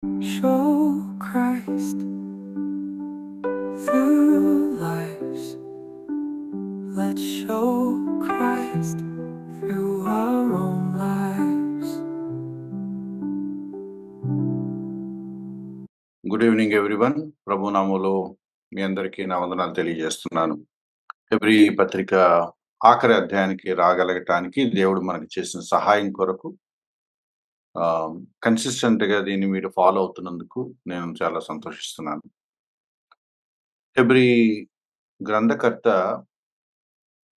Show Christ through lives. Let's show Christ through our own lives. Good evening everyone. ప్రభు నామములో మీ అందరికీ నా వందనాలు తెలియజేస్తున్నాను. హెబ్రీ పత్రిక ఆఖరి అధ్యాయానికి రాగలగటానికి దేవుడు మనకి చేసిన సహాయం కొరకు కన్సిస్టెంట్ గా దీన్ని మీరు ఫాలో అవుతున్నందుకు నేను చాలా సంతోషిస్తున్నాను. హెబ్రీ గ్రంథకర్త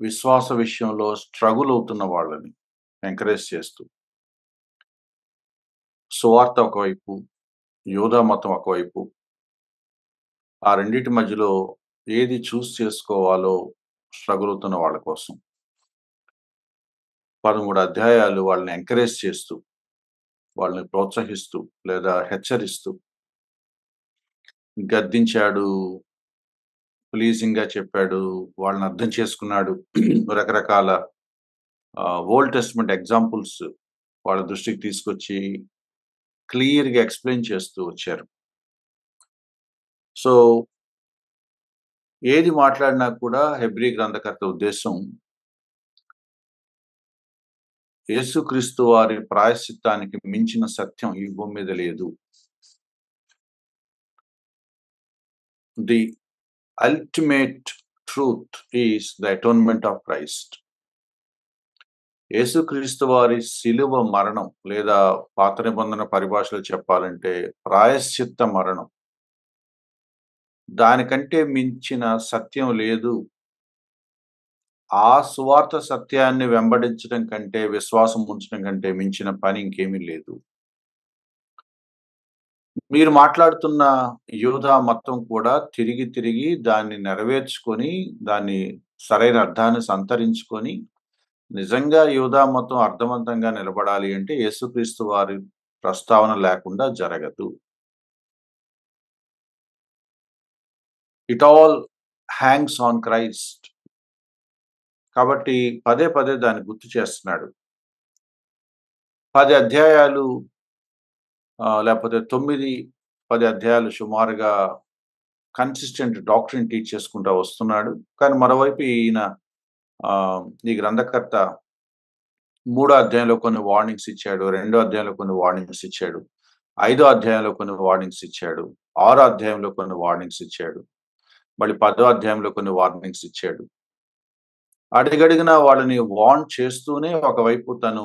విశ్వాస విషయంలో స్ట్రగుల్ అవుతున్న వాళ్ళని ఎంకరేజ్ చేస్తూ, సువార్త ఒకవైపు, యూదా మతం ఒకవైపు, ఆ రెండింటి మధ్యలో ఏది చూస్ చేసుకోవాలో స్ట్రగుల్ అవుతున్న వాళ్ళ కోసం 13 అధ్యాయాలు వాళ్ళని ఎంకరేజ్ చేస్తూ, వాళ్ళని ప్రోత్సహిస్తూ లేదా హెచ్చరిస్తూ, గద్దించాడు, ప్లీజింగ్ గా చెప్పాడు, వాళ్ళని అర్థం చేసుకున్నాడు. రకరకాల ఓల్డ్ టెస్ట్మెంట్ ఎగ్జాంపుల్స్ వాళ్ళ దృష్టికి తీసుకొచ్చి క్లియర్ గా ఎక్స్ప్లెయిన్ చేస్తూ వచ్చారు. సో ఏది మాట్లాడినా కూడా హెబ్రీ గ్రంథకర్త ఉద్దేశం యేసుక్రీస్తు వారి ప్రాయశ్చిత్తానికి మించిన సత్యం ఈ భూమి మీద లేదు. The ultimate truth is the atonement of Christ. యేసుక్రీస్తు వారి శిలువ మరణం, లేదా పాత నిబంధన పరిభాషలో చెప్పాలంటే ప్రాయశ్చిత్త మరణం, దానికంటే మించిన సత్యం లేదు. ఆ సువార్త సత్యాన్ని వెంబడించడం కంటే, విశ్వాసం ఉంచడం కంటే మించిన పని ఇంకేమీ లేదు. మీరు మాట్లాడుతున్న యూదా మొత్తం కూడా తిరిగి తిరిగి దాన్ని నెరవేర్చుకొని, దాన్ని సరైన అర్థాన్ని సంతరించుకొని, నిజంగా యూదా మొత్తం అర్థవంతంగా నిలబడాలి అంటే యేసుక్రీస్తు వారి ప్రస్తావన లేకుండా జరగదు. It all hangs on Christ. కాబట్టి పదే పదే దాన్ని గుర్తు చేస్తున్నాడు. 10 అధ్యాయాలు లేకపోతే 9-10 అధ్యాయాలు సుమారుగా కన్సిస్టెంట్ డాక్టరీన్ టీచ్ చేసుకుంటూ వస్తున్నాడు. కానీ మరోవైపు ఈయన ఈ గ్రంథకర్త 3వ అధ్యాయంలో కొన్ని వార్నింగ్స్ ఇచ్చాడు, 2వ అధ్యాయంలో కొన్ని వార్నింగ్స్ ఇచ్చాడు, 5వ అధ్యాయంలో కొన్ని వార్నింగ్స్ ఇచ్చాడు, 6వ అధ్యాయంలో కొన్ని వార్నింగ్స్ ఇచ్చాడు, మళ్ళీ 10వ అధ్యాయంలో కొన్ని వార్నింగ్స్ ఇచ్చాడు. అడిగడిగిన వాళ్ళని వార్న్ చేస్తూనే ఒకవైపు తను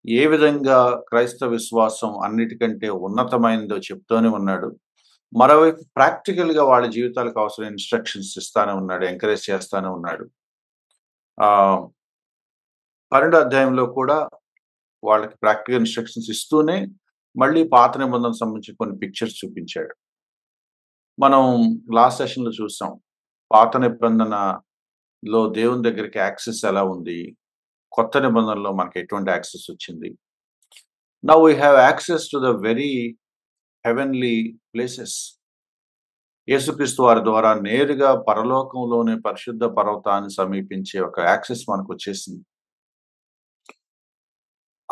ఏ విధంగా క్రైస్తవ విశ్వాసం అన్నిటికంటే ఉన్నతమైనదో చెప్తూనే ఉన్నాడు. మరోవైపు ప్రాక్టికల్ గా వాళ్ళ జీవితాలకు అవసరమైన ఇన్స్ట్రక్షన్స్ ఇస్తానే ఉన్నాడు, ఎంకరేజ్ చేస్తానే ఉన్నాడు. 12వ అధ్యాయంలో కూడా వాళ్ళకి ప్రాక్టికల్ ఇన్స్ట్రక్షన్స్ ఇస్తూనే మళ్ళీ పాత నిబంధనకు సంబంధించి కొన్ని పిక్చర్స్ చూపించాడు. మనం లాస్ట్ సెషన్ లో చూసాం, పాత నిబంధనలో దేవుని దగ్గరికి యాక్సెస్ ఎలా ఉంది, కొత్త నిబంధనలో మనకి ఎటువంటి యాక్సెస్ వచ్చింది. Now we have access to the very heavenly places. యేసుక్రీస్తు వారి ద్వారా నేరుగా పరలోకంలోని పరిశుద్ధ పర్వతాన్ని సమీపించే ఒక యాక్సెస్ మనకు వచ్చేసింది.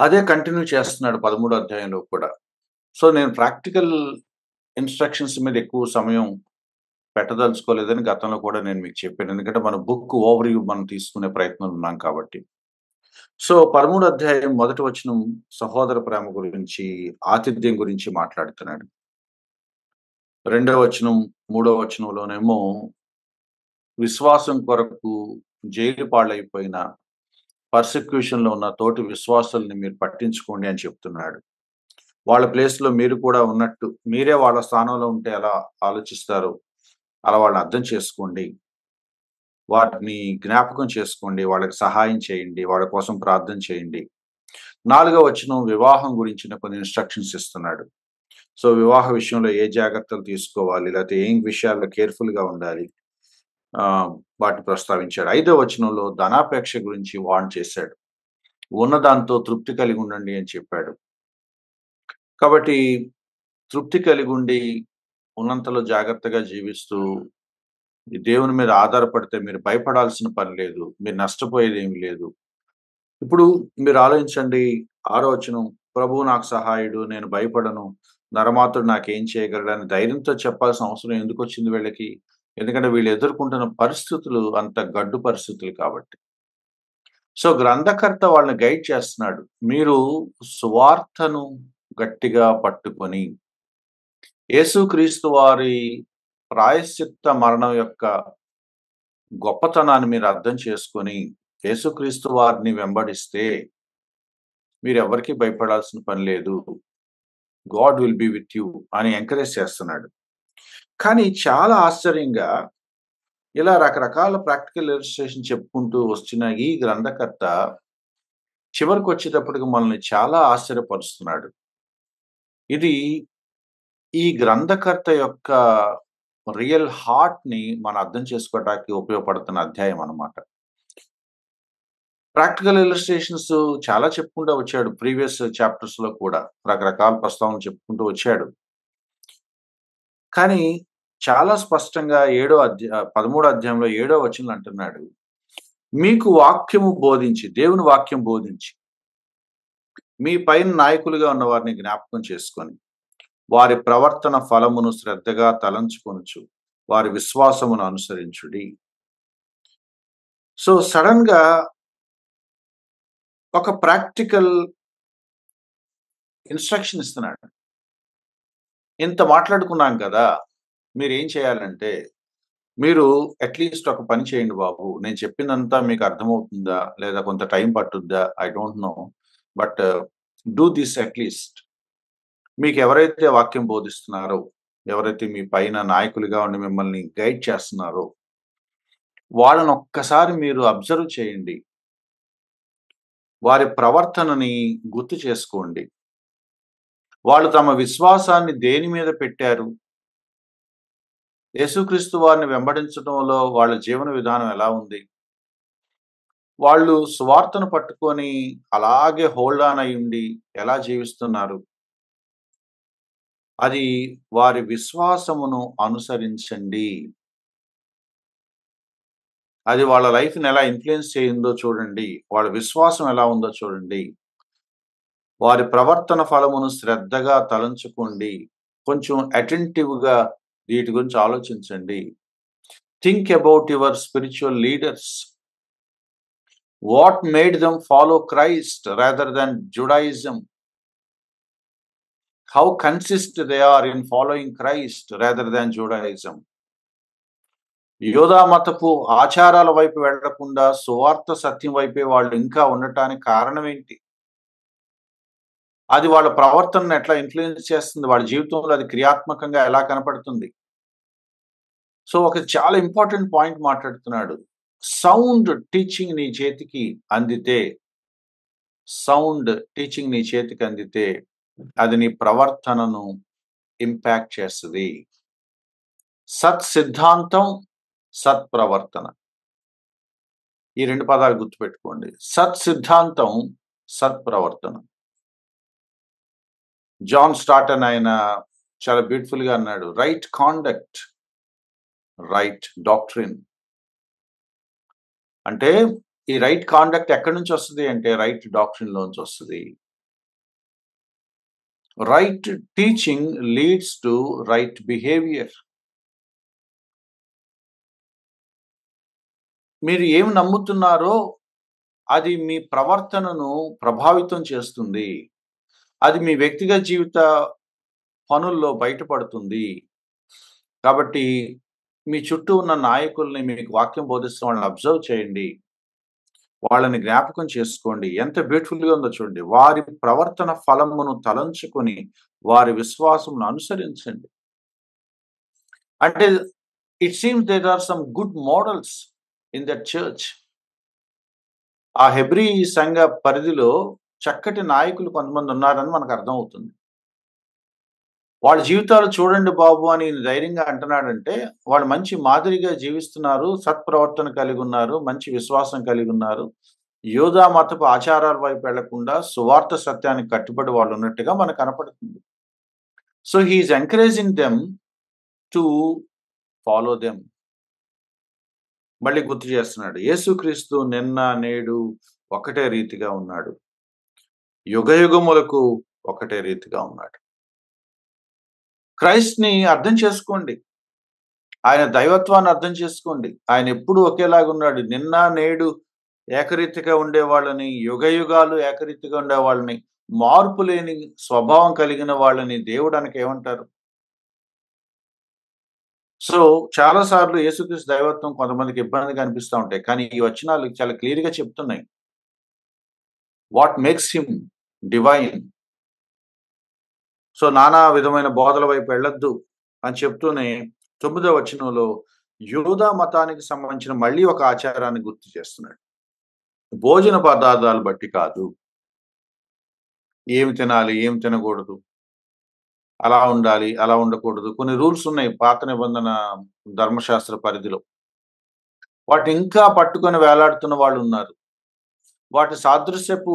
అదే కంటిన్యూ చేస్తున్నాడు 13వ అధ్యాయంలో కూడా. సో నేను ప్రాక్టికల్ ఇన్స్ట్రక్షన్స్ మీద ఎక్కువ సమయం పెట్టదలుచుకోలేదని గతంలో కూడా నేను మీకు చెప్పాను. ఎందుకంటే మన బుక్ ఓవర్ వ్యూ మనం తీసుకునే ప్రయత్నం ఉన్నాం కాబట్టి. సో 13వ అధ్యాయం మొదటి వచనం సహోదర ప్రేమ గురించి, ఆతిథ్యం గురించి మాట్లాడుతున్నాడు. 2వ వచనం 3వ వచనంలోనేమో విశ్వాసం కొరకు జైలు పాలైపోయిన, పర్సిక్యూషన్ లో ఉన్న తోటి విశ్వాసాలని మీరు పట్టించుకోండి అని చెప్తున్నాడు. వాళ్ళ ప్లేస్ లో మీరు కూడా ఉన్నట్టు, మీరే వాళ్ళ స్థానంలో ఉంటే ఎలా ఆలోచిస్తారు, అలా వాళ్ళని అర్థం చేసుకోండి, వాటిని జ్ఞాపకం చేసుకోండి, వాళ్ళకి సహాయం చేయండి, వాళ్ళ కోసం ప్రార్థన చేయండి. 4వ వచనం వివాహం గురించిన కొన్ని ఇన్స్ట్రక్షన్స్ ఇస్తున్నాడు. సో వివాహ విషయంలో ఏ జాగ్రత్తలు తీసుకోవాలి, లేకపోతే ఏం విషయాల్లో కేర్ఫుల్ గా ఉండాలి, వాటిని ప్రస్తావించాడు. 5వ వచనంలో ధనాపేక్ష గురించి వార్న్ చేశాడు. ఉన్నదాంతో తృప్తి కలిగి ఉండండి అని చెప్పాడు. కాబట్టి తృప్తి కలిగి ఉండి ఉన్నంతలో జాగ్రత్తగా జీవిస్తూ ఈ దేవుని మీద ఆధారపడితే మీరు భయపడాల్సిన పని లేదు, మీరు నష్టపోయేది ఏమి లేదు. ఇప్పుడు మీరు ఆలోచించండి, 6వ వచనం, ప్రభువు నాకు సహాయుడు, నేను భయపడను, నరమాత్రుడు నాకేం చేయగలడని ధైర్యంతో చెప్పాల్సిన అవసరం ఎందుకొచ్చింది వీళ్ళకి? ఎందుకంటే వీళ్ళు ఎదుర్కొంటున్న పరిస్థితులు అంత గడ్డు పరిస్థితులు కాబట్టి. సో, గ్రంథకర్త వాళ్ళని గైడ్ చేస్తున్నాడు. మీరు సువార్తను గట్టిగా పట్టుకొని, యేసుక్రీస్తు వారి ప్రాయశ్చిత్త మరణం యొక్క గొప్పతనాన్ని మీరు అర్థం చేసుకొని, యేసుక్రీస్తు వారిని వెంబడిస్తే మీరెవ్వరికీ భయపడాల్సిన పని లేదు. God will be with you అని ఎంకరేజ్ చేస్తున్నాడు. కానీ చాలా ఆశ్చర్యంగా ఇలా రకరకాల ప్రాక్టికల్ ఇల్లస్ట్రేషన్ చెప్పుకుంటూ వచ్చిన ఈ గ్రంథకర్త చివరికొచ్చేటప్పటికి మనల్ని చాలా ఆశ్చర్యపరుస్తున్నాడు. ఇది ఈ గ్రంథకర్త యొక్క రియల్ హార్ట్‌ని మనం అర్థం చేసుకోవటానికి ఉపయోగపడుతున్న అధ్యాయం అన్నమాట. ప్రాక్టికల్ ఇల్లస్ట్రేషన్స్ చాలా చెప్పుకుంటూ వచ్చాడు ప్రీవియస్ చాప్టర్స్‌లో కూడా. రకరకాల ప్రస్తావనలు చెప్పుకుంటూ వచ్చాడు. కానీ చాలా స్పష్టంగా 13వ అధ్యాయంలో 7వ వచనంలో అంటున్నాడు. మీకు వాక్యము బోధించి, దేవుని వాక్యం బోధించి, మీ పైన నాయకులుగా ఉన్న వారిని జ్ఞాపకం చేసుకొని, వారి ప్రవర్తన ఫలమును శ్రద్ధగా తలంచుకొనుచు, వారి విశ్వాసమును అనుసరించుడి. సో సడెన్‌గా ఒక ప్రాక్టికల్ ఇన్‌స్ట్రక్షన్ ఇస్తున్నాడు. ఇంత మాట్లాడుకున్నాం కదా! మీరేం చేయాలంటే, మీరు అట్‌లీస్ట్ ఒక పని చేయండి బాబు. నేను చెప్పిందంతా మీకు అర్థమవుతుందా? లేదా కొంత టైం పట్టుద్దా? I don't know. But do this at least. మీకెవరైతే వాక్యం బోధిస్తున్నారో, ఎవరైతే మీ పైన నాయకులుగా ఉండి మిమ్మల్ని గైడ్ చేస్తున్నారో, వాళ్ళని ఒక్కసారి మీరు అబ్జర్వ్ చేయండి. వారి ప్రవర్తనని గుర్తు చేసుకోండి. వాళ్ళు తమ విశ్వాసాన్ని దేని మీద పెట్టారు? యేసుక్రీస్తు వారిని వెంబడించడంలో వాళ్ళ జీవన విధానం ఎలా ఉంది? వాళ్ళు సువార్తను పట్టుకొని అలాగే హోల్డ్ ఆన్ అయ్యుండి ఎలా జీవిస్తున్నారు? అది వారి విశ్వాసమును అనుసరించండి. అది వాళ్ళ లైఫ్‌ని ఎలా ఇన్‌ఫ్లూయెన్స్ చేయిందో చూడండి. వాళ్ళ విశ్వాసం ఎలా ఉందో చూడండి. వారి ప్రవర్తన ఫలమును శ్రద్ధగా తలంచుకోండి. కొంచెం అటెంటివ్‌గా వీటి గురించి ఆలోచించండి. Think about your spiritual leaders. What made them follow Christ rather than Judaism? How consist they are in following Christ rather than Judaism? యోధా మతపు ఆచారాల వైపు వెళ్లకుండా సువార్త సత్యం వైపే వాళ్ళు ఇంకా ఉండటానికి కారణం ఏంటి? అది వాళ్ళ ప్రవర్తనను ఎట్లా ఇన్‌ఫ్లూయెన్స్ చేస్తుంది? వాళ్ళ జీవితంలో అది క్రియాత్మకంగా ఎలా కనపడుతుంది? సో ఒక చాలా ఇంపార్టెంట్ పాయింట్ మాట్లాడుతున్నాడు. సౌండ్ టీచింగ్ నీ చేతికి అందితే, అది నీ ప్రవర్తనను ఇంపాక్ట్ చేస్తది. సత్ సిద్ధాంతం, సత్ప్రవర్తన. ఈ 2 పదాలు గుర్తుపెట్టుకోండి. సత్ సిద్ధాంతం, సత్ప్రవర్తన. జాన్ స్టార్టన్ ఆయన చాలా బ్యూటిఫుల్‌గా అన్నాడు. Right conduct, right doctrine. అంటే ఈ రైట్ కాండక్ట్ ఎక్కడి నుంచి వస్తది అంటే రైట్ డాక్ట్రిన్ లోంచి వస్తది. Right teaching leads to right behaviour. మీరు ఏమి నమ్ముతున్నారో అది మీ ప్రవర్తనను ప్రభావితం చేస్తుంది. అది మీ వ్యక్తిగత జీవిత పనుల్లో బయటపడుతుంది. కాబట్టి మీ చుట్టూ ఉన్న నాయకుల్ని, మీకు వాక్యం బోధిస్తున్న వాళ్ళని అబ్జర్వ్ చేయండి. వాళ్ళని జ్ఞాపకం చేసుకోండి. ఎంత బ్యూటిఫుల్‌గా ఉందో చూడండి. వారి ప్రవర్తన ఫలమును తలంచుకొని వారి విశ్వాసమును అనుసరించండి. అంటే it seems there are some good models in that church. ఆ హెబ్రీ సంఘ పరిధిలో చక్కటి నాయకులు కొంతమంది ఉన్నారని మనకు అర్థమవుతుంది. వాళ్ళ జీవితాలు చూడండి బాబు అని ధైర్యంగా అంటున్నాడంటే, వాళ్ళు మంచి మాదిరిగా జీవిస్తున్నారు, సత్ప్రవర్తన కలిగి ఉన్నారు, మంచి విశ్వాసం కలిగి ఉన్నారు. యోధా మతపు ఆచారాల వైపు వెళ్లకుండా సువార్త సత్యానికి కట్టుబడి వాళ్ళు ఉన్నట్టుగా మనకు కనపడుతుంది. So he is encouraging them to follow them. మళ్ళీ గుర్తు చేస్తున్నాడు. యేసుక్రీస్తు నిన్న నేడు ఒకటే రీతిగా ఉన్నాడు. యుగయుగములకు ఒకటే రీతిగా ఉన్నాడు. క్రైస్ట్‌ని అర్థం చేసుకోండి. ఆయన దైవత్వాన్ని అర్థం చేసుకోండి. ఆయన ఎప్పుడూ ఒకేలాగున్నాడు. నిన్న, నేడు ఏకరీతిగా ఉండేవాళ్ళని, యుగయుగాలు ఏకరీతిగా ఉండేవాళ్ళని, మార్పు లేని స్వభావం కలిగిన వాళ్ళని దేవుడనక ఏమంటారు? సో, చాలా సార్లు యేసుక్రీస్తు దైవత్వం కొంతమందికి ఇబ్బందిగా అనిపిస్తా ఉంటాయి. కానీ ఈ వచనాలు చాలా క్లియర్‌గా చెప్తున్నాయి. What makes him divine. So, నానా విధమైన బోధల వైపు వెళ్ళొద్దు అని చెప్తూనే 9వ వచనంలో యూదా మతానికి సంబంధించిన మళ్ళీ ఒక ఆచారాన్ని గుర్తు చేస్తున్నాడు. భోజన పదార్థాలు బట్టి కాదు. ఏమి తినాలి? ఏమి తినకూడదు? అలా ఉండాలి, అలా ఉండకూడదు. కొన్ని రూల్స్ ఉన్నాయి పాత నిబంధన ధర్మశాస్త్ర పరిధిలో. వాటిని ఇంకా పట్టుకొని వేలాడుతున్న వాళ్ళున్నారు. వాటి సాదృశ్యపు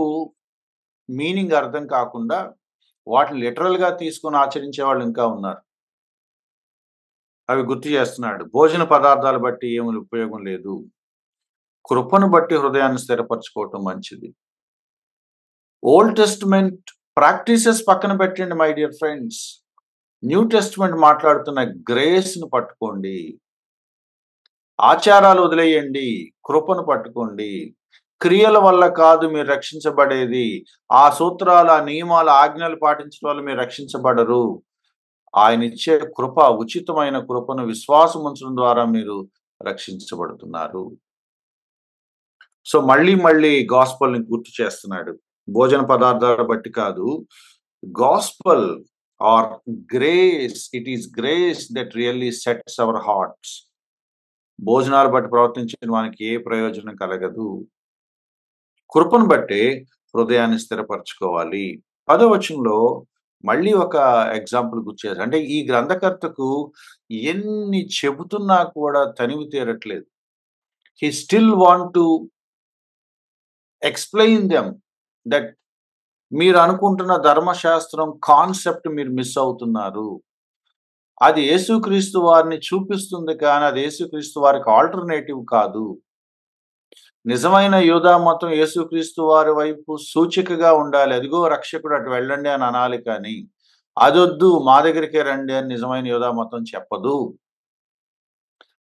మీనింగ్ అర్థం కాకుండా వాటిని లిటరల్‌గా తీసుకొని ఆచరించే వాళ్ళు ఇంకా ఉన్నారు. అవి గుర్తు చేస్తున్నాడు. భోజన పదార్థాలు బట్టి ఏమి ఉపయోగం లేదు. కృపను బట్టి హృదయాన్ని స్థిరపరచుకోవటం మంచిది. ఓల్డ్ టెస్టమెంట్ ప్రాక్టీసెస్ పక్కన పెట్టండి my dear friends. New testament మాట్లాడుతున్న గ్రేస్‌ని పట్టుకోండి. ఆచారాలు వదిలేయండి. కృపను పట్టుకోండి. క్రియల వల్ల కాదు మీరు రక్షించబడేది. ఆ సూత్రాలు, ఆ నియమాలు, ఆజ్ఞలు పాటించడం వల్ల మీరు రక్షించబడరు. ఆయనిచ్చే కృప, ఉచితమైన కృపను విశ్వాసం ఉంచడం ద్వారా మీరు రక్షించబడుతున్నారు. సో, మళ్ళీ గాస్పెల్‌ని గుర్తు చేస్తున్నాడు. భోజన పదార్థాల బట్టి కాదు. Gospel or grace, it is grace that really sets our hearts. భోజనాలు బట్టి ప్రవర్తించిన వానికి ఏ ప్రయోజనం కలగదు. కృపను బట్టే హృదయాన్ని స్థిరపరచుకోవాలి. 10వ వచనంలో మళ్ళీ ఒక ఎగ్జాంపుల్ గుర్తుచేశారు. అంటే ఈ గ్రంథకర్తకు ఎన్ని చెబుతున్నా కూడా తనివి తీరట్లేదు. He still want to explain them that మీరు అనుకుంటున్న ధర్మశాస్త్రం కాన్సెప్ట్ మీరు మిస్ అవుతున్నారు. అది యేసుక్రీస్తు వారిని చూపిస్తుంది కానీ అది యేసుక్రీస్తు వారికి ఆల్టర్‌నేటివ్ కాదు. నిజమైన యూదా మతం యేసుక్రీస్తు వారి వైపు సూచికగా ఉండాలి. అదిగో రక్షకుడు అటు వెళ్ళండి అని అనాలి కానీ, అదొద్దు మా దగ్గరికే రండి అని నిజమైన యూదా మతం చెప్పదు.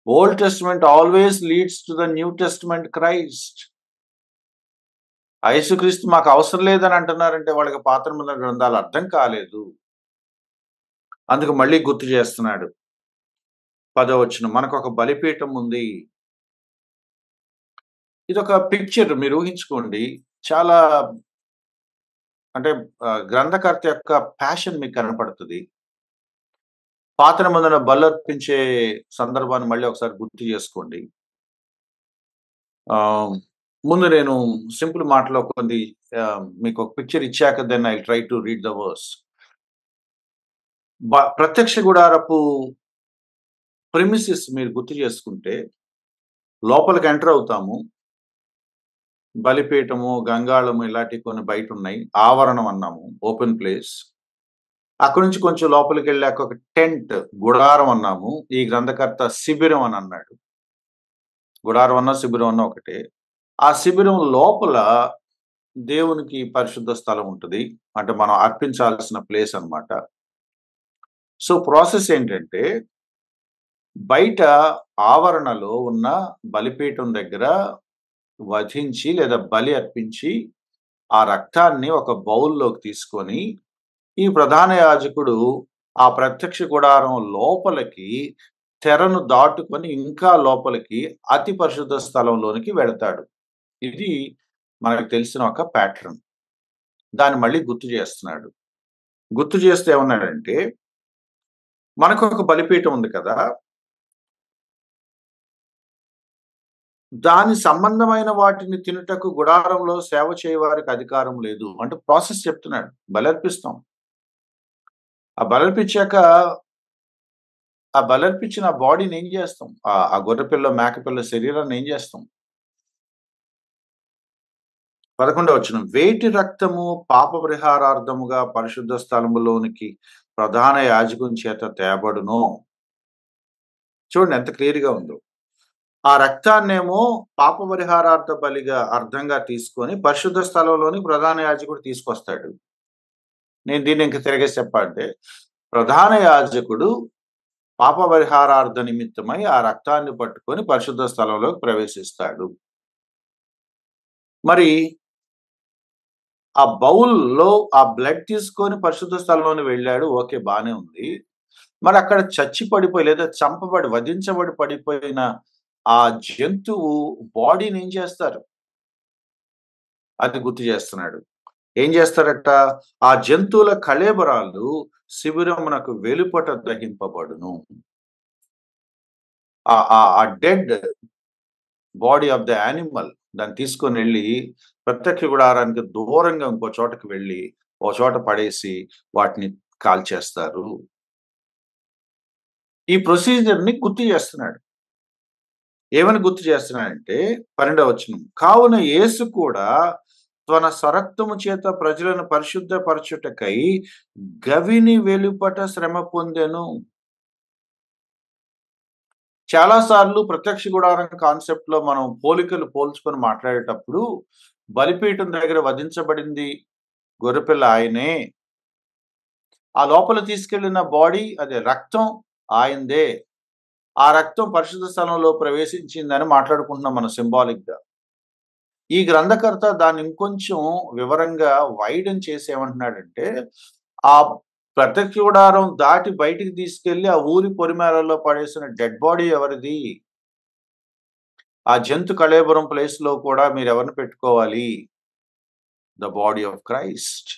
Old testament always leads to the new testament Christ. ఆ యేసుక్రీస్తు మాకు అవసరం లేదని అంటున్నారంటే వాళ్ళకి పాత నిబంధన గ్రంథాలు అర్థం కాలేదు. అందుకు మళ్ళీ గుర్తు చేస్తున్నాడు. 10వ వచనం మనకొక బలిపీఠం ఉంది. ఇదొక పిక్చర్ మీరు ఊహించుకోండి. చాలా అంటే గ్రంథకర్త యొక్క ప్యాషన్ మీకు కనపడుతది. పాత నిబంధన బలర్పించే సందర్భాన్ని మళ్ళీ ఒకసారి గుర్తు చేసుకోండి. ముందు నేను సింపుల్ మాటలో కొన్ని మీకు ఒక పిక్చర్ ఇచ్చాక then I try to read the verse. ప్రత్యక్ష గుడారపు ప్రిమిసెస్ మీరు గుర్తు చేసుకుంటే లోపలికి ఎంటర్ అవుతాము. బలిపీఠము, గంగాళము ఇలాంటివి కొన్ని బయట ఉన్నాయి. ఆవరణం అన్నాము, ఓపెన్ ప్లేస్. అక్కడి నుంచి కొంచెం లోపలికి వెళ్ళాక ఒక టెంట్, గుడారం అన్నాము. ఈ గ్రంథకర్త శిబిరం అని అన్నాడు. గుడారం అన్నా శిబిరం అన్నా ఒకటే. ఆ శిబిరం లోపల దేవునికి పరిశుద్ధ స్థలం ఉంటది. అంటే మనం అర్పించాల్సిన ప్లేస్ అన్నమాట. సో ప్రాసెస్ ఏంటంటే బయట ఆవరణలో ఉన్న బలిపీఠం దగ్గర వధించి లేదా బలి అర్పించి ఆ రక్తాన్ని ఒక బౌల్‌లోకి తీసుకొని ఈ ప్రధాన యాజకుడు ఆ ప్రత్యక్ష గుడారం లోపలికి తెరను దాటుకొని ఇంకా లోపలికి అతి పరిశుద్ధ స్థలంలోనికి వెడతాడు. ఇది మనకు తెలిసిన ఒక ప్యాటర్న్. దాన్ని మళ్ళీ గుర్తు చేస్తున్నాడు. గుర్తు చేస్తూ ఏమన్నాడంటే మనకొక బలిపీఠం ఉంది కదా! దాని సంబంధమైన వాటిని తినుటకు గుడారంలో సేవ చేయవారికి అధికారం లేదు. అంటే ప్రాసెస్ చెప్తున్నాడు. బలర్పిస్తాం. ఆ బలర్పించాక ఆ బలర్పించిన బాడీని ఏం చేస్తాం? ఆ గొర్రెపిల్ల, మేకపిల్ల శరీరాన్ని ఏం చేస్తాం? 11వ వచనం. వేటి రక్తము పాప పరిహారార్థముగా పరిశుద్ధ స్థలములోనికి ప్రధాన యాజకుని చేత తేబడునో. చూడండి ఎంత క్లియర్‌గా ఉందో. ఆ రక్తాన్నేమో పాప పరిహారార్థ బలిగా అర్థంగా తీసుకొని పరిశుద్ధ స్థలంలోని ప్రధాన యాజకుడు తీసుకొస్తాడు. నేను దీన్ని ఇంక తిరగేసి చెప్పాలంటే ప్రధాన యాజకుడు పాప పరిహారార్థ నిమిత్తమై ఆ రక్తాన్ని పట్టుకొని పరిశుద్ధ స్థలంలోకి ప్రవేశిస్తాడు. మరి ఆ బౌల్‌లో ఆ బ్లడ్ తీసుకొని పరిశుద్ధ స్థలంలోకి వెళ్ళాడు. ఓకే. బానే ఉంది. మరి అక్కడ చచ్చి పడిపోయి లేదా వధించబడి పడిపోయిన ఆ జంతువు బాడీని ఏం చేస్తారు? అది గుర్తు చేస్తున్నాడు. ఏం చేస్తారట? ఆ జంతువుల కళేబరాలు శిబిరమునకు వెలుపట దహింపబడును. ఆ dead body of the animal దాన్ని తీసుకొనెళ్ళి ప్రత్యక్ష గుడారానికి దూరంగా ఇంకో చోటకి వెళ్ళి, ఓ చోట పడేసి వాటిని కాల్చేస్తారు. ఈ ప్రొసీజర్‌ని గుర్తు చేస్తున్నాడు. ఏమని గుర్తు చేస్తున్నాడంటే 12వ వచనం. కావున యేసు కూడా తన స్వరక్తము చేత ప్రజలను పరిశుద్ధపరచుటకై గవిని వెలుపట శ్రమ పొందెను. చాలా సార్లు ప్రత్యక్ష గుడారం కాన్సెప్ట్‌లో మనం పోలికలు పోల్చుకొని మాట్లాడేటప్పుడు బలిపీఠం దగ్గర వధించబడింది గొర్రెపిల్ల ఆయనే. ఆ లోపల తీసుకెళ్ళిన బాడీ అదే రక్తం ఆయనదే. ఆ రక్తం పరిశుద్ధ స్థలంలో ప్రవేశించిందని మాట్లాడుకుంటున్నాం మనం సింబాలిక్‌గా. ఈ గ్రంథకర్త దాన్ని ఇంకొంచెం వివరంగా వైడెన్ చేసి ఏమంటున్నాడంటే, ఆ ప్రత్యక్ష గుడారం దాటి బయటికి తీసుకెళ్ళి ఆ ఊరి పొలిమేరల్లో పడేసిన డెడ్ బాడీ ఎవరిది? ఆ జంతు కళేబరం ప్లేస్‌లో కూడా మీరెవరిని పెట్టుకోవాలి? The body of Christ.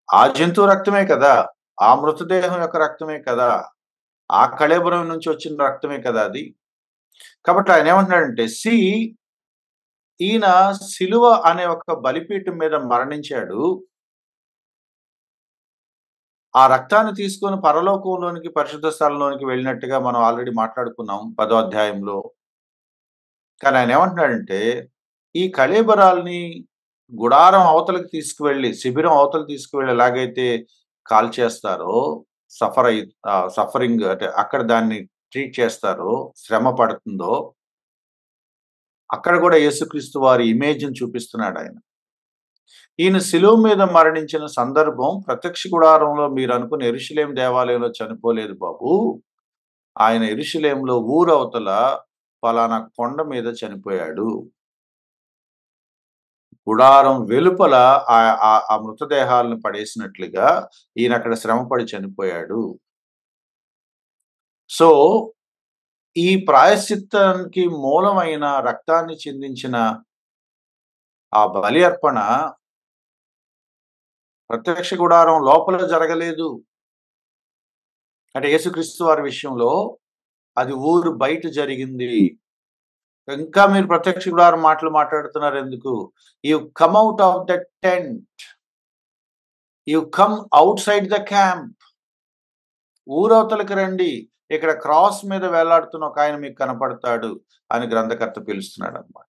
ఆ జంతువు రక్తమే కదా! ఆ మృతదేహం యొక్క రక్తమే కదా! ఆ కళేబరం నుంచి వచ్చిన రక్తమే కదా అది. కాబట్టి ఆయనేమంటున్నాడంటే, ఈయన సిలువ అనే ఒక బలిపీఠం మీద మరణించాడు. ఆ రక్తాన్ని తీసుకొని పరలోకంలోనికి పరిశుద్ధ స్థలంలోనికి వెళ్ళినట్టుగా మనం ఆల్రెడీ మాట్లాడుకున్నాం 10వ అధ్యాయంలో. కానీ ఆయనేమంటున్నాడంటే, ఈ కళేబరాల్ని గుడారం అవతలకి తీసుకువెళ్ళి, శిబిరం అవతలకి తీసుకువెళ్ళి ఎలాగైతే కాల్చేస్తారో, సఫరింగ్ అంటే అక్కడ దాన్ని ట్రీట్ చేస్తారో, శ్రమ పడుతుందో, అక్కడ కూడా యేసుక్రీస్తు వారి ఇమేజ్‌ని చూపిస్తున్నాడాయన. ఈయన శిలువ మీద మరణించిన సందర్భం ప్రత్యక్ష గుడారంలో మీరనుకున్న యెరూషలేము దేవాలయంలో చనిపోలేదు బాబు. ఆయన యెరూషలేములో ఊరవతల పలానా కొండ మీద చనిపోయాడు. గుడారం వెలుపల ఆ మృతదేహాలను పడేసినట్లుగా ఈయనక్కడ శ్రమపడి చనిపోయాడు. సో, ఈ ప్రాయశ్చిత్తానికి మూలమైన రక్తాన్ని చిందించిన ఆ బలి అర్పణ ప్రత్యక్ష గుడారం లోపల జరగలేదు. అంటే యేసుక్రీస్తు వారి విషయంలో అది ఊరు బయట జరిగింది. ఇంకా మీరు ప్రత్యక్ష గుడారం మాటలు మాట్లాడుతున్నారు ఎందుకు? You come out of the tent. You come outside the camp. ఊరవతలకి రండి. ఇక్కడ క్రాస్ మీద వేలాడుతున్న ఒకాయన మీకు కనపడతాడు అని గ్రంథకర్త పిలుస్తున్నాడన్నమాట.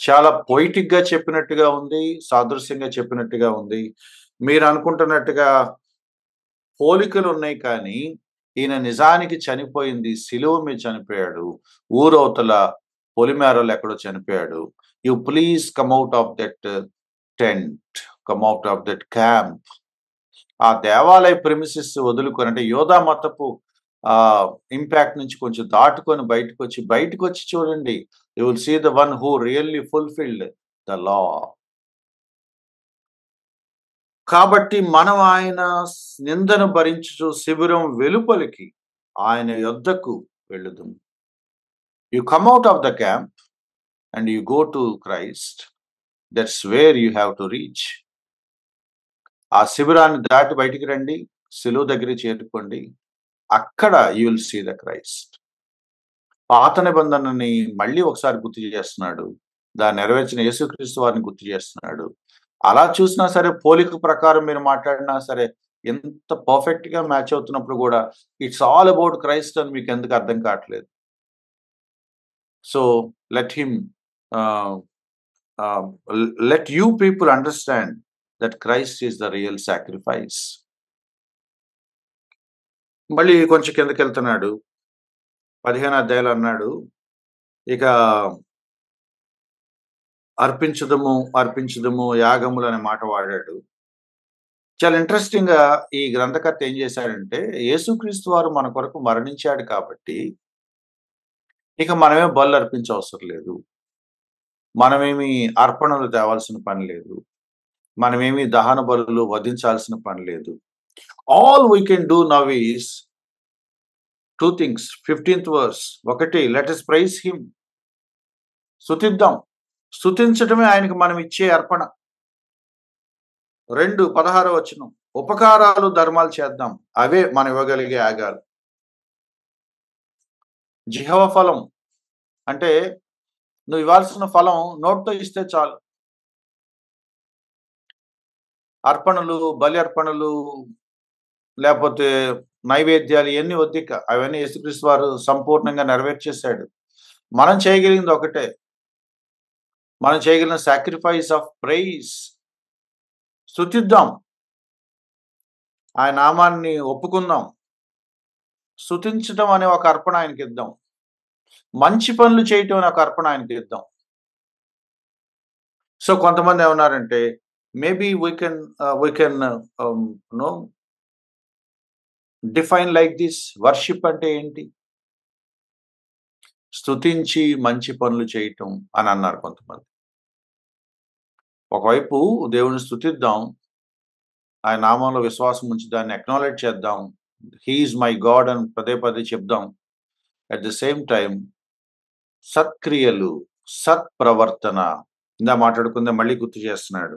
చాలా పొయిటిక్‌గా చెప్పినట్టుగా ఉంది. సాదృశ్యంగా చెప్పినట్టుగా ఉంది. మీరు అనుకుంటున్నట్టుగా పోలికలున్నాయి కానీ, ఈయన నిజానికి చనిపోయింది శిలువ మీద చనిపోయాడు. ఊరవతల పొలిమేరలో ఎక్కడో చనిపోయాడు. You please come out of that tent. Come out of that camp. ఆ దేవాలయ ప్రిమిసెస్ వదులుకొని అంటే యోధా మతపు ఇంపాక్ట్ నుంచి కొంచెం దాటుకొని బయటకొచ్చి చూడండి. You will see the one who really fulfilled the law. కాబట్టి మనం ఆయన నిందను భరించుచు శిబిరం వెలుపలికి ఆయన యొద్దకు వెళ్ళుదుము. You come out of the camp and you go to Christ. That's where you have to reach. ఆ శిబిరాన్ని దాటి బయటికి రండి. శిలువ దగ్గరికి చేరుకోండి. అక్కడ you will see the Christ. పాత నిబంధనని మళ్ళీ ఒకసారి గుర్తు చేస్తున్నాడు. దాన్ని నెరవేర్చిన యేసుక్రీస్తు వారిని గుర్తు చేస్తున్నాడు. అలా చూసినా సరే పోలిక ప్రకారం మీరు మాట్లాడినా సరే ఎంత పర్ఫెక్ట్‌గా మ్యాచ్ అవుతున్నప్పుడు గూడా ఇట్స్ ఆల్ అబౌట్ క్రైస్ట్ అని మీకెందుకు అర్థం కావట్లేదు. సో లెట్ హిమ్ ఆహ్, ఆహ్, let you people understand that Christ is the real sacrifice. మళ్ళీ కొంచెం కిందకెళ్తున్నాడు. 15 అధ్యాయంలో అన్నాడు. ఇక అర్పించుదము యాగములు అనే మాట వాడాడు. చాలా ఇంట్రెస్టింగ్‌గా ఈ గ్రంథకర్త ఏం చేశాడంటే, యేసుక్రీస్తు వారు మన కొరకు మరణించాడు కాబట్టి, ఇక మనమేం బలులర్పించవసరం లేదు. మనమేమి అర్పణలు తేవాల్సిన పని లేదు. మనమేమి దహన బలులు వధించాల్సిన పని లేదు. All we can do now is 2 things. 15th verse. ఒకటి, లెట్ us ప్రైజ్ హిమ్. స్తుతిద్దాం. స్తుతించటమే ఆయనకి మనం ఇచ్చే అర్పణ. 2, 16వ వచనం. ఉపకారాలు, ధర్మాలు చేద్దాం. అవే మనం ఇవ్వగలిగే యాగాలు. జిహ్వ ఫలం అంటే నువ్వు ఇవ్వాల్సిన ఫలం నోటితో ఇస్తే చాలు. అర్పణలు, బలి అర్పణలు, లేపోతే నైవేద్యాలు ఇయన్నీ వద్దిక. అవన్నీ యేసుక్రీస్తు వారు సంపూర్ణంగా నెరవేర్చేసాడు. మనం చేయగలిగింది ఒకటే. మనం చేయగలిగిన సాక్రిఫైస్ ఆఫ్ ప్రైజ్. స్తుతిద్దాం. ఆయన నామాన్ని ఒప్పుకుందాం. స్తుతించటం అనే ఒక అర్పణ ఆయనకిద్దాం. మంచి పనులు చేయటం అనే ఒక అర్పణ ఆయనకిద్దాం. సో కొంతమంది ఏమన్నారంటే, maybe we can know define like this. Worship అంటే ఏంటి? స్తుతించి మంచి పనులు చేయటం అని అన్నారు కొంతమంది. ఒకవైపు దేవుని స్తుతిద్దాం. ఆయన నామంలో విశ్వాసం ఉంచి దాన్ని అక్నాలెడ్జ్ చేద్దాం. హి ఈజ్ మై గాడ్ అని పదే పదే చెప్దాం. అట్ ది సేమ్ టైమ్ సత్క్రియలు, సత్ప్రవర్తన ఇందా మాట్లాడుకుందే మళ్ళీ గుర్తు చేస్తున్నాడు.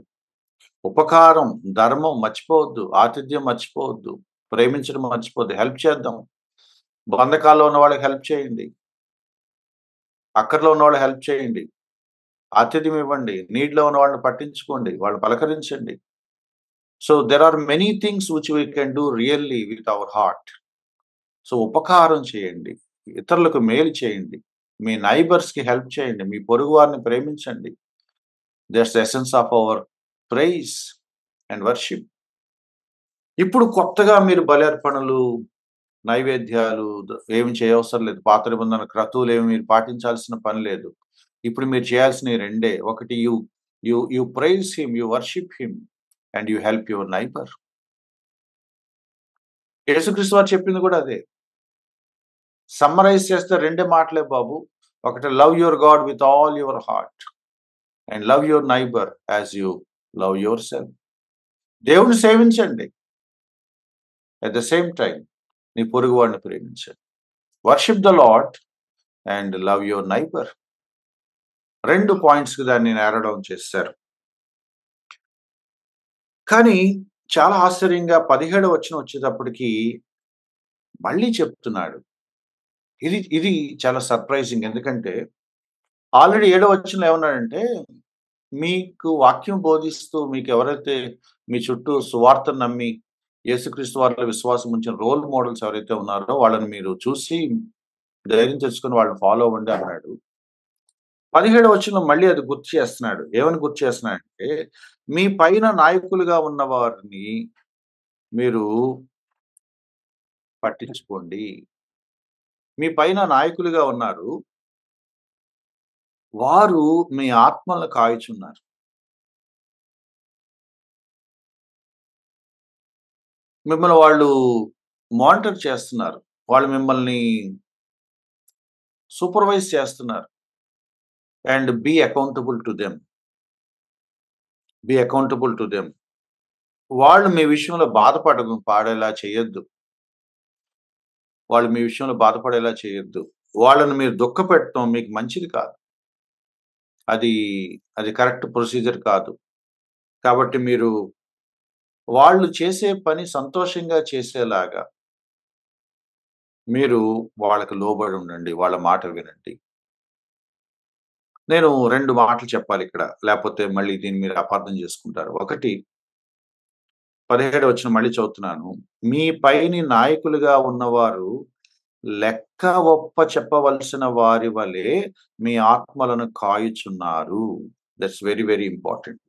ఉపకారం, ధర్మం మర్చిపోవద్దు. ఆతిథ్యం మర్చిపోవద్దు. ప్రేమించడం మర్చిపోవద్దు. హెల్ప్ చేద్దాం. బంధకాల్లో ఉన్న వాళ్ళకి హెల్ప్ చేయండి. అక్కర్లో ఉన్న వాళ్ళకి హెల్ప్ చేయండి. ఆతిథ్యం ఇవ్వండి. నీడ్‌లో ఉన్న వాళ్ళని పట్టించుకోండి. వాళ్ళని పలకరించండి. So there are many things which we can do really with our heart. So ఉపకారం చేయండి. ఇతరులకు మేలు చేయండి. మీ నైబర్స్‌కి హెల్ప్ చేయండి. మీ పొరుగు వారిని ప్రేమించండి. That's the essence of our praise and worship. ఇప్పుడు కొత్తగా మీరు బలి అర్పణలు, నైవేద్యాలు ఏమి చేయవసరం లేదు. పాత నిబంధన క్రతువులేమి మీరు పాటించాల్సిన పని లేదు. ఇప్పుడు మీరు చేయాల్సినవి రెండే. ఒకటి you praise him, you worship him and you help your neighbour. యేసుక్రీస్తు వారు చెప్పింది కూడా అదే. సమ్మరైజ్ చేస్తే రెండే మాటలే బాబు. ఒకటి, love your God with all your heart and love your neighbour as you love your self. దేవుని సేవించండి. అట్ ద సేమ్ టైమ్ నీ పొరుగు వాడిని ప్రేమించండి. Worship the lord and love your neighbour. 2 పాయింట్స్‌కి దాన్ని నారో డౌన్ చేశారు. కానీ చాలా ఆశ్చర్యంగా 17వ వచనం వచ్చేటప్పటికి మళ్ళీ చెప్తున్నాడు. ఇది చాలా సర్ప్రైజింగ్. ఎందుకంటే ఆల్రెడీ 7వ వచనంలో ఏమన్నాడంటే, మీకు వాక్యం బోధిస్తూ మీకెవరైతే మీ చుట్టూ సువార్తను నమ్మి యేసుక్రీస్తు వారిలో విశ్వాసం ఉంచిన రోల్ మోడల్స్ ఎవరైతే ఉన్నారో వాళ్ళని మీరు చూసి ధైర్యం తెచ్చుకొని వాళ్ళని ఫాలో అవ్వండి అన్నాడు. 17వ వచనంలో మళ్ళీ అది గుర్తు చేస్తున్నాడు. ఏమని గుర్తు చేస్తున్నాడంటే, మీ పైన నాయకులుగా ఉన్న వారిని మీరు పట్టించుకోండి. మీ పైన నాయకులుగా ఉన్నారు. వారు మీ ఆత్మలను కాయుచున్నారు. మిమ్మల్ని వాళ్ళు మానిటర్ చేస్తున్నారు. వాళ్ళు మిమ్మల్ని సూపర్వైజ్ చేస్తున్నారు. And be accountable to them. Be accountable to them. వాళ్ళు మీ విషయంలో పాడేలా చేయొద్దు. వాళ్ళు మీ విషయంలో బాధపడేలా చేయొద్దు. వాళ్ళని మీరు దుఃఖపెట్టడం మీకు మంచిది కాదు. అది కరెక్ట్ ప్రొసీజర్ కాదు. కాబట్టి మీరు వాళ్ళు చేసే పని సంతోషంగా చేసేలాగా మీరు వాళ్ళకి లోబడి ఉండండి. వాళ్ళ మాట వినండి. నేను 2 మాటలు చెప్పాలిక్కడ. లేపోతే మళ్ళీ దీన్ని మీరు అపార్థం చేసుకుంటారు. ఒకటి, 17వ వచనం మళ్ళీ చదువుతున్నాను. మీ పైని నాయకులుగా ఉన్నవారు లెక్క ఒప్ప చెప్పవలసిన వారి వలె మీ ఆత్మలను కాయుచున్నారు. That's very, very important.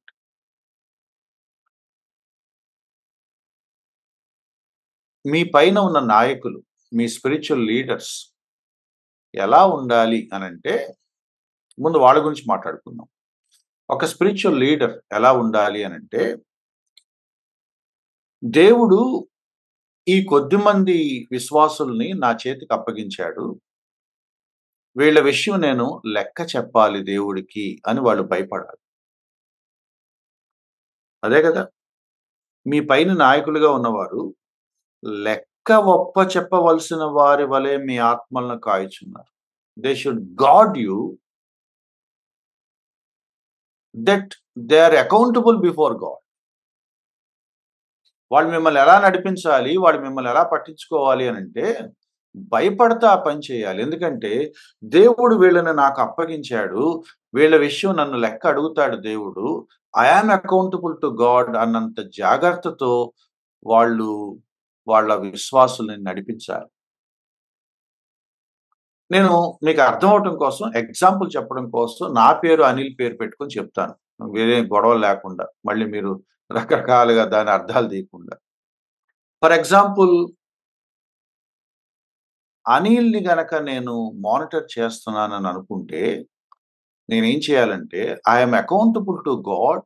మీ పైన ఉన్న నాయకులు, మీ స్పిరిచ్యువల్ లీడర్స్ ఎలా ఉండాలి అనంటే, ముందు వాళ్ళ గురించి మాట్లాడుకుందాం. ఒక స్పిరిచ్యువల్ లీడర్ ఎలా ఉండాలి అనంటే, దేవుడు ఈ కొద్దిమంది విశ్వాసుల్ని నా చేతికి అప్పగించాడు. వీళ్ళ విషయం నేను లెక్క చెప్పాలి దేవుడికి అని వాళ్ళు భయపడాలి. అదే కదా! మీ పైన నాయకులుగా ఉన్నవారు లెక్క ఒప్పచెప్పవలసిన వారి వలె మీ ఆత్మలను కాయుచున్నారు. They should guard you that they are accountable before God. వాళ్ళు మిమ్మల్ని ఎలా నడిపించాలి, వాళ్ళు మిమ్మల్ని ఎలా పట్టించుకోవాలి అనంటే, భయపడతా ఆ పని చేయాలి. ఎందుకంటే, దేవుడు వీళ్ళని నాకు అప్పగించాడు. వీళ్ళ విషయం నన్ను లెక్క అడుగుతాడు దేవుడు. I am accountable to God అన్నంత జాగ్రత్తతో వాళ్ళు వాళ్ళ విశ్వాసుల్ని నడిపించాలి. నేను మీకు అర్థం అవ్వటం కోసం ఎగ్జాంపుల్ చెప్పడం కోసం నా పేరు అనిల్ పేరు పెట్టుకొని చెప్తాను. వేరే గొడవలు లేకుండా. మళ్ళీ మీరు రకరకాలుగా దాని అర్థాలు తీయకుండా. ఫర్ ఎగ్జాంపుల్ అనిల్‌ని గనక నేను మానిటర్ చేస్తున్నానని అనుకుంటే, నేనేం చేయాలంటే, I am accountable to God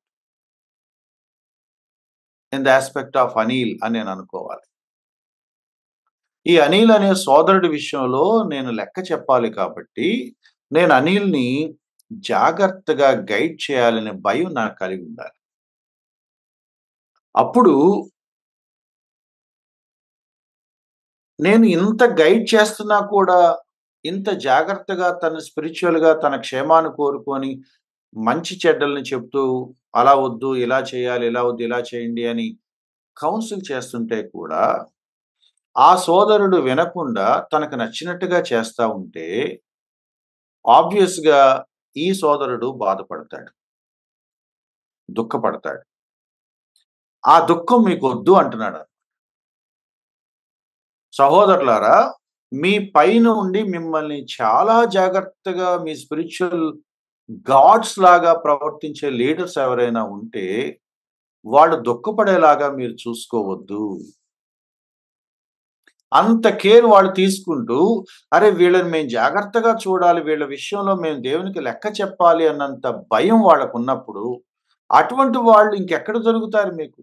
in the aspect of Anil అని నేను అనుకోవాలి. ఈ అనిల్ అనే సోదరుడి విషయంలో నేను లెక్క చెప్పాలి కాబట్టి, నేను అనిల్‌ని జాగ్రత్తగా గైడ్ చేయాలనే భయం నాకు కలిగి ఉండాలి. అప్పుడు నేను ఇంత గైడ్ చేస్తున్నా కూడా, ఇంత జాగ్రత్తగా తను స్పిరిచ్యువల్‌గా తన క్షేమాన్ని కోరుకొని, మంచి చెడ్డల్ని చెప్తూ, అలా వద్దు, ఇలా చేయాలి, ఇలా వద్దు, ఇలా చేయండి అని కౌన్సిల్ చేస్తుంటే కూడా, ఆ సోదరుడు వినకుండా తనకు నచ్చినట్టుగా చేస్తా ఉంటే, ఆబ్వియస్‌గా ఈ సోదరుడు బాధపడతాడు. దుఃఖపడతాడు. ఆ దుఃఖం మీకొద్దు అంటున్నాడు. సహోదరులారా, మీ పైన ఉండి మిమ్మల్ని చాలా జాగ్రత్తగా మీ స్పిరిచ్యువల్ గాడ్స్ లాగా ప్రవర్తించే లీడర్స్ ఎవరైనా ఉంటే, వాళ్ళు దుఃఖపడేలాగా మీరు చూసుకోవద్దు. అంత కేర్ వాళ్ళు తీసుకుంటూ, అరే! వీళ్ళని మేము జాగ్రత్తగా చూడాలి, వీళ్ళ విషయంలో మేము దేవునికి లెక్క చెప్పాలి అన్నంత భయం వాళ్ళకున్నప్పుడు, అటువంటి వాళ్ళు ఇంకెక్కడ దొరుకుతారు మీకు?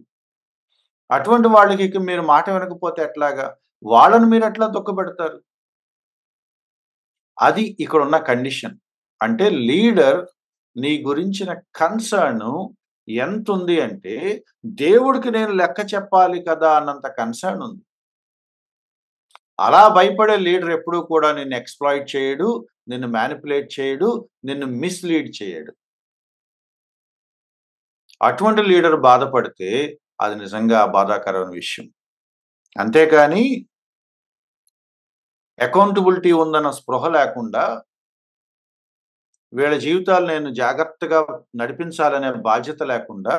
అటువంటి వాళ్ళకి ఇక మీరు మాట వినకపోతే ఎట్లాగా? వాళ్ళని మీరెట్లా దుఃఖపెడతారు? అది ఇక్కడున్న కండిషన్. అంటే లీడర్ నీ గురించిన కన్సర్న్ ఎంతుంది అంటే, దేవుడికి నేను లెక్క చెప్పాలి కదా అన్నంత కన్సర్న్ ఉంది. అలా భయపడే లీడర్ ఎప్పుడూ కూడా నిన్ను ఎక్స్‌ప్లాయిట్ చేయడు, నిన్ను మానిప్యులేట్ చేయడు, నిన్ను మిస్‌లీడ్ చేయడు. అటువంటి లీడర్ బాధపడితే అది నిజంగా బాధాకరమైన విషయం. అంతేకాని అకౌంటబిలిటీ ఉందన్న స్పృహ లేకుండా వీళ్ళ జీవితాలు నేను జాగ్రత్తగా నడిపించాలనే బాధ్యత లేకుండా,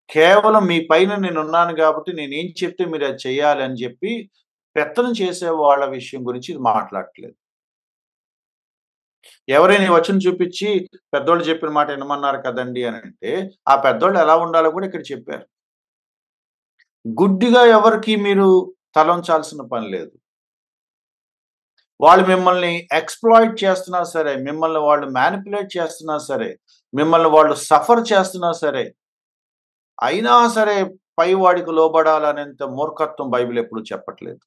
కేవలం మీ పైన నేనున్నాను గాబట్టి నేనేం చెప్తే మీరది చెయ్యాలి అని జెప్పి, పెత్తనం చేసే వాళ్ళ విషయం గురించి ఇది మాట్లాడట్లేదు. ఎవరైనా ఈ వచనం చూపిచ్చి, పెద్దోళ్ళు చెప్పిన మాట ఇనమన్నారు కదండీ అనంటే, ఆ పెద్దోళ్ళు ఎలా ఉండాలో కూడా ఇక్కడ చెప్పారు. గుడ్డిగా ఎవరికీ మీరు తలొంచాల్సిన పని లేదు. వాళ్ళు మిమ్మల్ని ఎక్స్‌ప్లాయిట్ చేస్తున్నా సరే, మిమ్మల్ని వాళ్ళు మానిప్యులేట్ చేస్తున్నా సరే, మిమ్మల్ని వాళ్ళు సఫర్ చేస్తున్నా సరే, అయినా సరే పైవాడికి లోబడాలనేంత మూర్ఖత్వం బైబిల్ ఎప్పుడు చెప్పట్లేదు.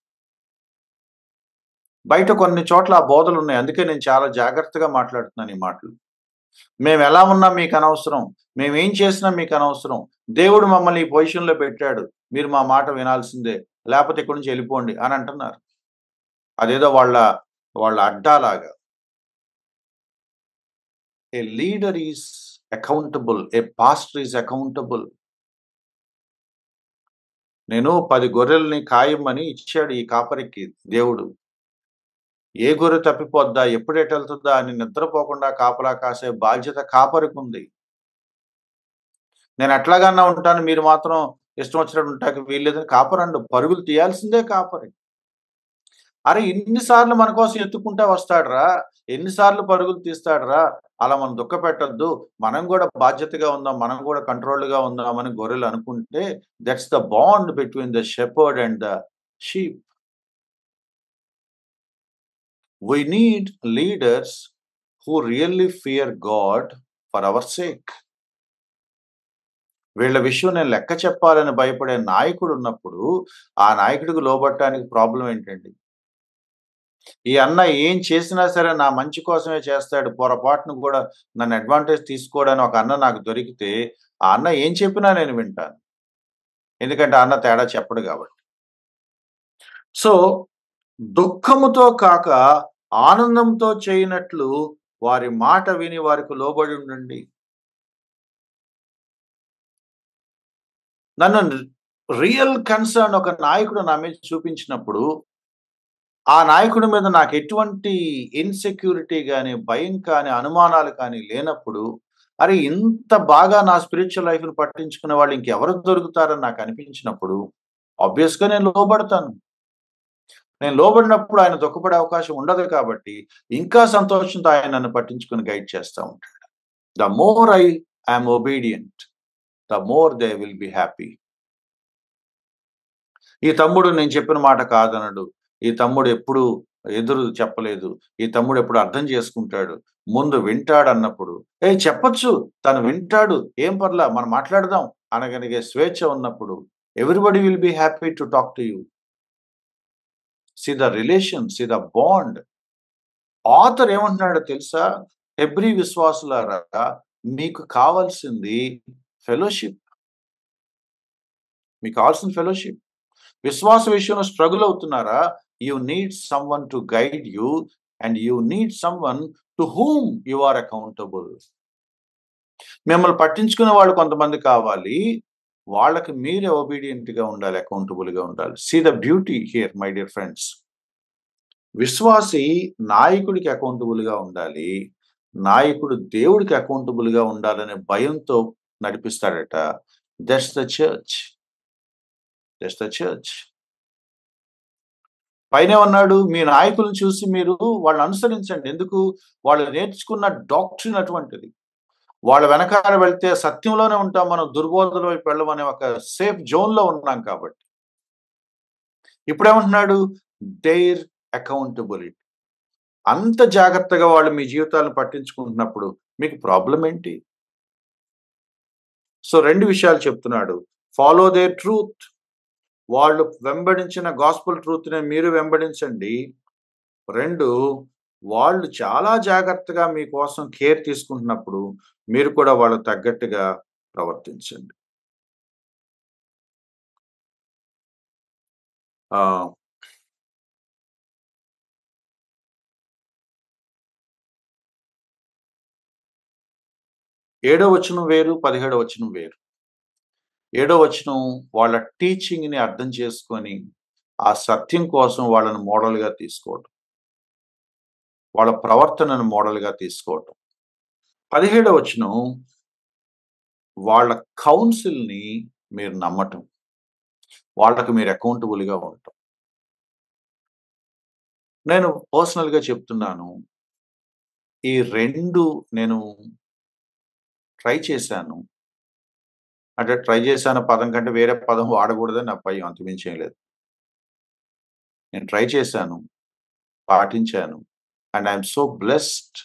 బయట కొన్ని చోట్ల ఆ బోధలున్నాయి. అందుకే నేను చాలా జాగ్రత్తగా మాట్లాడుతున్నాను ఈ మాటలు. మేమెలా ఉన్నా మీకనవసరం. మేమేం చేసినా మీకనవసరం. దేవుడు మమ్మల్ని ఈ పొజిషన్‌లో పెట్టాడు. మీరు మా మాట వినాల్సిందే. లేపోతే ఇక్కడి నుంచి ఎళ్ళిపోండి అని అంటున్నారు. అదేదో వాళ్ళ అడ్డాలాగా. A leader is accountable. A pastor is accountable. నేను 10 గొర్రెల్ని కాయమని ఇచ్చాడు ఈ కాపరికి దేవుడు. ఏ గొర్రె తప్పిపోద్దా? ఎప్పుడెటెళ్తదా అని నిద్రపోకుండా కాపలా కాసే బాధ్యత కాపరికుంది. నేనెట్లాగన్నా ఉంటాను. మీరు మాత్రం ఇష్టం వచ్చినట్టు ఉంటాకి వీల్లేదని కాపరండు. పరుగులు తీయాల్సిందే కాపరి. అరె! ఇన్ని సార్లు మన కోసం ఎత్తుకుంటా వస్తాడురా! ఎన్ని సార్లు పరుగులు తీస్తాడురా! అలా మనం దుఃఖపెట్టొద్దు. మనం గూడా బాధ్యతగా ఉందాం. మనం గూడా కంట్రోల్డ్‌గా ఉందామని గొర్రెలు అనుకుంటే that's the bond between the shepherd and the sheep. We need leaders who really fear God for our sake. వీళ్ళ విషయం నేను లెక్క చెప్పాలని భయపడే నాయకుడు ఉన్నప్పుడు, ఆ నాయకుడికి లోబడటానికి ప్రాబ్లమ్ ఏంటండి? ఈ అన్న ఏం చేసినా సరే నా మంచి కోసమే చేస్తాడు. పొరపాటున కూడా నన్ను అడ్వాంటేజ్ తీసుకోవడానికి ఒక అన్న నాకు దొరికితే, ఆ అన్న ఏం చెప్పినా నేను వింటాను. ఎందుకంటే ఆ అన్న తేడా చెప్పడు కాబట్టి. సో, దుఃఖముతో కాక ఆనందంతో చేయనట్లు వారి మాట విని వారికి లోబడి ఉండండి. నన్ను రియల్ కన్సర్న్ ఒక నాయకుడు నా మీద చూపించినప్పుడు, ఆ నాయకుడి మీద నాకు ఎటువంటి ఇన్‌సెక్యూరిటీ గాని, భయం కానీ, అనుమానాలు కానీ లేనప్పుడు, అరే! ఇంత బాగా నా స్పిరిచ్యువల్ లైఫ్‌ని పట్టించుకునే వాళ్ళు ఇంకెవరు దొరుకుతారని నాకు అనిపించినప్పుడు, ఆబ్వియస్‌గా నేను లోబడతాను. నేను లోబడినప్పుడు ఆయన దుఃఖపడే అవకాశం ఉండదు కాబట్టి, ఇంకా సంతోషంతో ఆయన నన్ను పట్టించుకొని గైడ్ చేస్తా ఉంటాడు. The more I am obedient, the more they will be happy. ఈ తమ్ముడు నేను చెప్పిన మాట కాదనడు. ఈ తమ్ముడు ఎప్పుడు ఎదురు చెప్పలేదు. ఈ తమ్ముడు ఎప్పుడు అర్థం చేసుకుంటాడు. ముందు వింటాడన్నప్పుడు, "ఏయ్! చెప్పొచ్చు. తను వింటాడు. ఏం పర్లా మనం మాట్లాడదాం" అనగలిగే స్వేచ్ఛ ఉన్నప్పుడు, everybody will be happy to talk to you. See the relation, see the bond. Author ఏమంటున్నాడో తెలుసా? హెబ్రీ విశ్వాసులారా, మీకు కావాల్సింది ఫెలోషిప్. మీకు కావాల్సింది ఫెలోషిప్. విశ్వాస విషయంలో స్ట్రగుల్ అవుతున్నారా? You need someone to guide you and you need someone to whom you are accountable. మిమ్మల్ని పట్టించుకునే వాళ్ళు కొంతమంది కావాలి. వాళ్ళకి మీరే ఒబీడియంట్‌గా ఉండాలి. అకౌంటబుల్‌గా ఉండాలి. See the beauty here my dear friends. విశ్వాసి నాయకుడికి అకౌంటబుల్‌గా ఉండాలి. నాయకుడు దేవుడికి అకౌంటబుల్‌గా ఉండాలనే భయంతో నడిపిస్తాడట. That's the church. That's the church. పైనేమన్నాడు? మీ నాయకులను చూసి మీరు వాళ్ళని అనుసరించండి. ఎందుకు? వాళ్ళు నేర్చుకున్న డాక్ట్రిన్ అటువంటిది. వాళ్ళ వెనకాల వెళ్తే సత్యంలోనే ఉంటాం మనం. దుర్బోధల వైపు వెళ్ళమనే ఒక సేఫ్ జోన్‌లో ఉన్నాం కాబట్టి. ఇప్పుడేమంటున్నాడు? డెయిర్ అకౌంటబిలిటీ. అంత జాగ్రత్తగా వాళ్ళు మీ జీవితాలను పట్టించుకుంటున్నప్పుడు మీకు ప్రాబ్లమ్ ఏంటి? సో 2 విషయాలు చెప్తున్నాడు. Follow their truth. వాళ్ళు వెంబడించిన గాస్పెల్ ట్రూత్‌నే మీరు వెంబడించండి. 2 వాళ్ళు చాలా జాగ్రత్తగా మీకోసం కేర్ తీసుకుంటున్నప్పుడు, మీరు కూడా వాళ్ళకి తగ్గట్టుగా ప్రవర్తించండి. ఆహ్, 7వ వచనం వేరు, 17వ వచనం వేరు. 7వ వచనం వాళ్ళ టీచింగ్‌ని అర్థం చేసుకొని, ఆ సత్యం కోసం వాళ్ళని మోడల్‌గా తీసుకోవటం. వాళ్ళ ప్రవర్తనను మోడల్‌గా తీసుకోవటం. 17వ వచనం వాళ్ళ కౌన్సిల్‌ని మీరు నమ్మటం. వాళ్ళకి మీరు అకౌంటబుల్‌గా ఉండటం. నేను పర్సనల్‌గా చెప్తున్నాను. ఈ 2 నేను ట్రై చేశాను. అంటే ట్రై చేశాను పదం కంటే వేరే పదం వాడకూడదని నా భయం. అంతకుమించి ఏం లేదు. నేను ట్రై చేశాను. పాటించాను. And I am so blessed.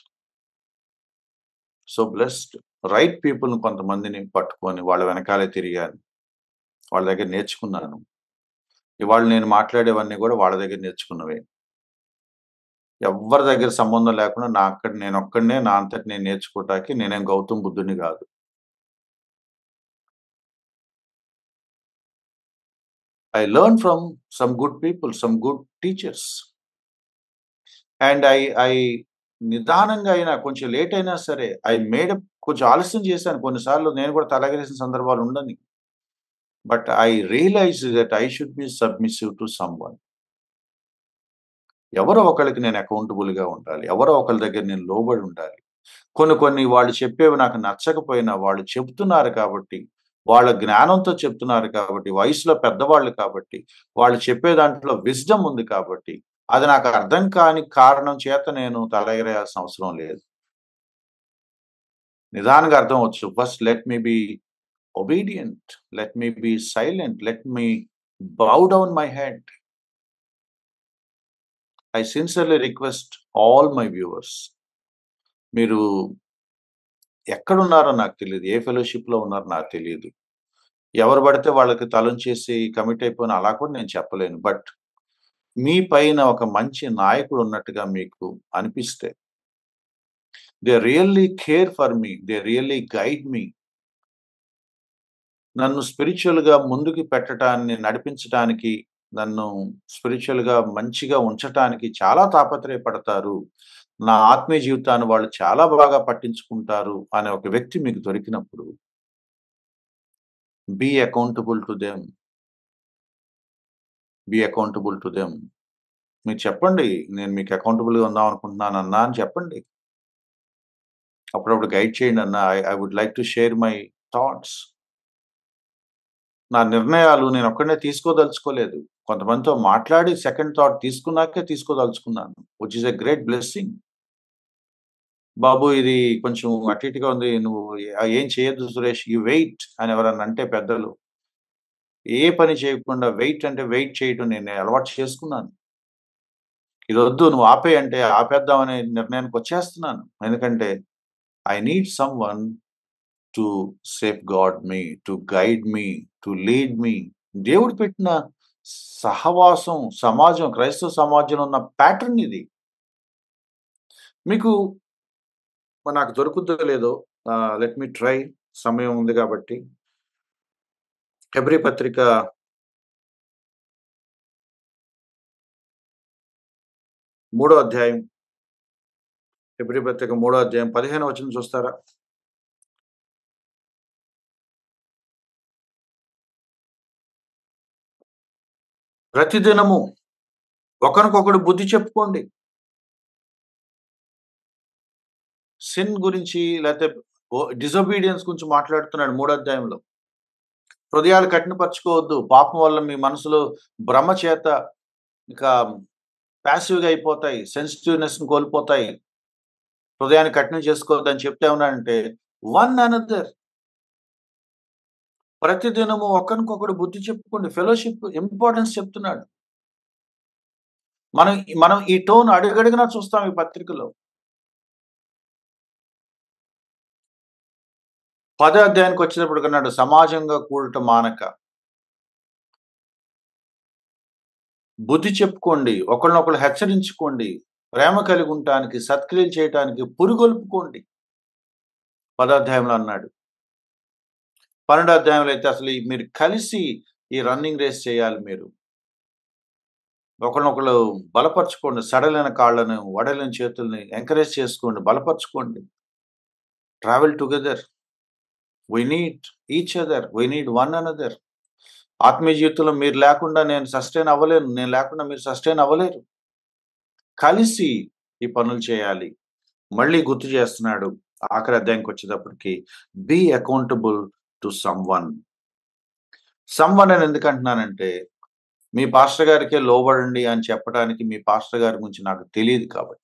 So blessed. Right పీపుల్‌ని కొంతమందిని పట్టుకొని వాళ్ళ వెనకాలే తిరిగాను. వాళ్ళ దగ్గర నేర్చుకున్నాను. ఇవాళ నేను మాట్లాడేవన్నీ కూడా వాళ్ళ దగ్గర నేర్చుకున్నవే. ఎవ్వరి దగ్గర సంబంధం లేకుండా నేనొక్కడినే నా అంతట నేను నేర్చుకోవటానికి నేనేం గౌతమ్ బుద్ధుడిని గాదు. I learned from some good people, some good teachers. And I నిదానంగా అయినా కొంచెం లేట్ అయినా సరే ఐ మేడ్ అప్ కొంచెం ఆలస్యం చేశాను. కొన్ని సార్లు నేను కూడా తలెగరేసిన సందర్భాలు ఉండని. But I realised that I should be submissive to someone. ఎవరో ఒకళ్ళకి నేను అకౌంటబుల్‌గా ఉండాలి. ఎవరో ఒకళ్ళ దగ్గర నేను లోబడి ఉండాలి. కొన్ని వాళ్ళు చెప్పేవి నాకు నచ్చకపోయినా వాళ్ళు చెప్తున్నారు కాబట్టి, వాళ్ళ జ్ఞానంతో చెప్తున్నారు కాబట్టి, వయసులో పెద్దవాళ్ళు కాబట్టి, వాళ్ళు చెప్పే దాంట్లో విజ్డమ్ ఉంది కాబట్టి, అది నాకు అర్థం కాని కారణం చేత నేను తల ఎగరేయాల్సిన అవసరం లేదు. నిదానంగా అర్థమవచ్చు. First let me be obedient. Let me be silent. Let me bow down my head. I sincerely request all my viewers. మీరు ఎక్కడున్నారో నాకు తెలీదు. ఏ ఫెలోషిప్‌లో ఉన్నారో నాకు తెలీదు. ఎవరు పడితే వాళ్ళకి తలొంచేసి కమిట్ అయిపోయిన అలా కూడా నేను చెప్పలేను. బట్ మీ పైన ఒక మంచి నాయకుడు ఉన్నట్టుగా మీకు అనిపిస్తే, they really care for me. They really guide me. నన్ను స్పిరిచ్యువల్‌గా ముందుకు నడిపించటానికి, నన్ను స్పిరిచ్యువల్‌గా మంచిగా ఉంచటానికి చాలా తాపత్రయపడతారు. నా ఆత్మీయ జీవితాన్ని వాళ్ళు చాలా బాగా పట్టించుకుంటారు అనే ఒక వ్యక్తి మీకు దొరికినప్పుడు, be accountable to them. Be accountable to them. మీరు చెప్పండి. నేను మీకు అకౌంటబుల్‌గా ఉందాం అనుకుంటున్నానన్నా అని చెప్పండి. అప్పుడప్పుడు గైడ్ చేయండి అన్నా. I would like to share my thoughts. నా నిర్ణయాలు నేనొక్కడినే తీసుకోదలుచుకోలేదు. కొంతమందితో మాట్లాడి సెకండ్ థాట్ తీసుకున్నాకే తీసుకోదలుచుకున్నాను. Which is a great blessing. బాబు ఇది కొంచెం అటు ఇటుగా ఉంది. నువ్వు ఏం చేయొద్దు సురేష్. యూ వెయిట్ అని ఎవరన్నా అంటే పెద్దలు. ఏ పని చేయకుండా వెయిట్ అంటే వెయిట్ చేయటం నేను అలవాటు చేసుకున్నాను. ఇదొద్దు నువ్వు ఆపేయి అంటే ఆపేద్దాం అనే నిర్ణయానికొచ్చేస్తున్నాను. ఎందుకంటే I need someone to safeguard me, to guide me, to lead me. దేవుడు పెట్టిన సహవాసం, సమాజం, క్రైస్తవ సమాజంలో ఉన్న ప్యాటర్న్ ఇది. మీకు నాకు దొరుకుద్దో లేదో లెట్ మీ ట్రై. సమయం ఉంది కాబట్టి. హెబ్రీ పత్రిక 3 అధ్యాయం. హెబ్రీ పత్రిక 3 అధ్యాయం 15వ వచనం చూస్తారా? ప్రతిదినము ఒకరికొకడు బుద్ధి చెప్పుకోండి. సిన్ గురించి లేతే డిసొబీడియన్స్ గురించి మాట్లాడుతున్నాడు 3 అధ్యాయంలో. హృదయాలు కఠినపరచుకోవద్దు. పాపం వల్ల మీ మనసులో భ్రమ చేత ఇక పాసివ్‌గా అయిపోతాయి. సెన్సిటివ్‌నెస్‌ని కోల్పోతాయి. హృదయాన్ని కఠినం చేసుకోవద్దని చెప్తే ఏమన్నాడంటే, వన్ అనదర్ ప్రతిదినము ఒకరికొకడు బుద్ధి చెప్పుకోండి. ఫెలోషిప్ ఇంపార్టెన్స్ చెప్తున్నాడు. మనం మనం ఈ టోన్ అడుగడుగునా చూస్తాం ఈ పత్రికలో. 10వ అధ్యాయానికొచ్చేటప్పటికన్నాడు సమాజంగా కూడుట మానక. బుద్ధి చెప్పుకోండి. ఒకళ్ళనొకళ్ళు హెచ్చరించుకోండి. ప్రేమ కలిగి ఉండటానికి, సత్క్రియలు చేయటానికి పురిగొల్పుకోండి. 10వ అధ్యాయంలో అన్నాడు. 12వ అధ్యాయంలో అయితే అసలు మీరు కలిసి ఈ రన్నింగ్ రేస్ చేయాలి మీరు. ఒకళ్ళనొకళ్ళు బలపరచుకోండి. సడలైన కాళ్ళను, వడలిన చేతుల్ని ఎంకరేజ్ చేసుకోండి. బలపరచుకోండి. Travel together. We need each other. We need one another. ఆత్మీయ జీవితంలో మీరు లేకుండా నేను సస్టైన్ అవ్వలేను. నేను లేకుండా మీరు సస్టైన్ అవ్వలేరు. కలిసి ఈ పనులు చేయాలి. మళ్ళీ గుర్తు చేస్తున్నాడు. ఆఖరి అధ్యాయంకొచ్చేటప్పటికి be accountable to someone. Someone అని ఎందుకంటున్నానంటే, మీ పాస్టర్ గారికే లోబడండి అని చెప్పడానికి మీ పాస్టర్ గారి గురించి నాకు తెలీదు కాబట్టి.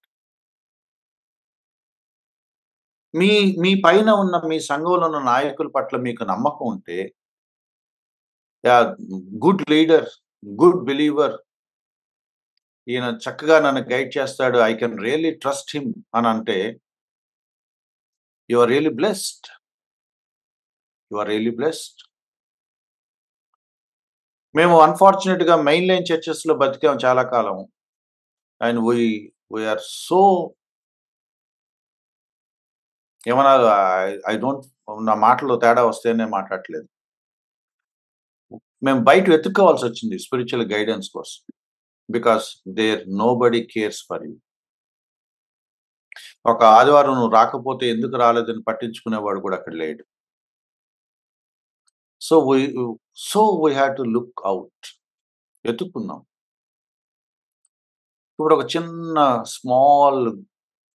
మీ మీ పైన ఉన్న మీ సంఘంలో ఉన్న నాయకుల పట్ల మీకు నమ్మకం ఉంటే, గుడ్ లీడర్, గుడ్ బిలీవర్ ఈయన చక్కగా నన్ను గైడ్ చేస్తాడు. I can really trust him అని అంటే, you are really blessed. You are really blessed. మేము అన్‌ఫార్చునేట్‌గా మెయిన్ లైన్ చర్చెస్‌లో బతికాం చాలా కాలం. అండ్ వి ఆర్ సో ఏమనాలి ఐ డోంట్ నా మాటలో తేడా వస్తేనే మాట్లాడట్లేదు. మేము బయట వెతుక్కోవాల్సొచ్చింది స్పిరిచ్యువల్ గైడెన్స్ కోసం. Because there nobody cares for you. ఒక ఆదివారం నువ్వు రాకపోతే ఎందుకు రాలేదని పట్టించుకునేవాడు కూడా అక్కడ లేడు. So we had to look out. వెతుక్కున్నాం. ఇప్పుడు ఒక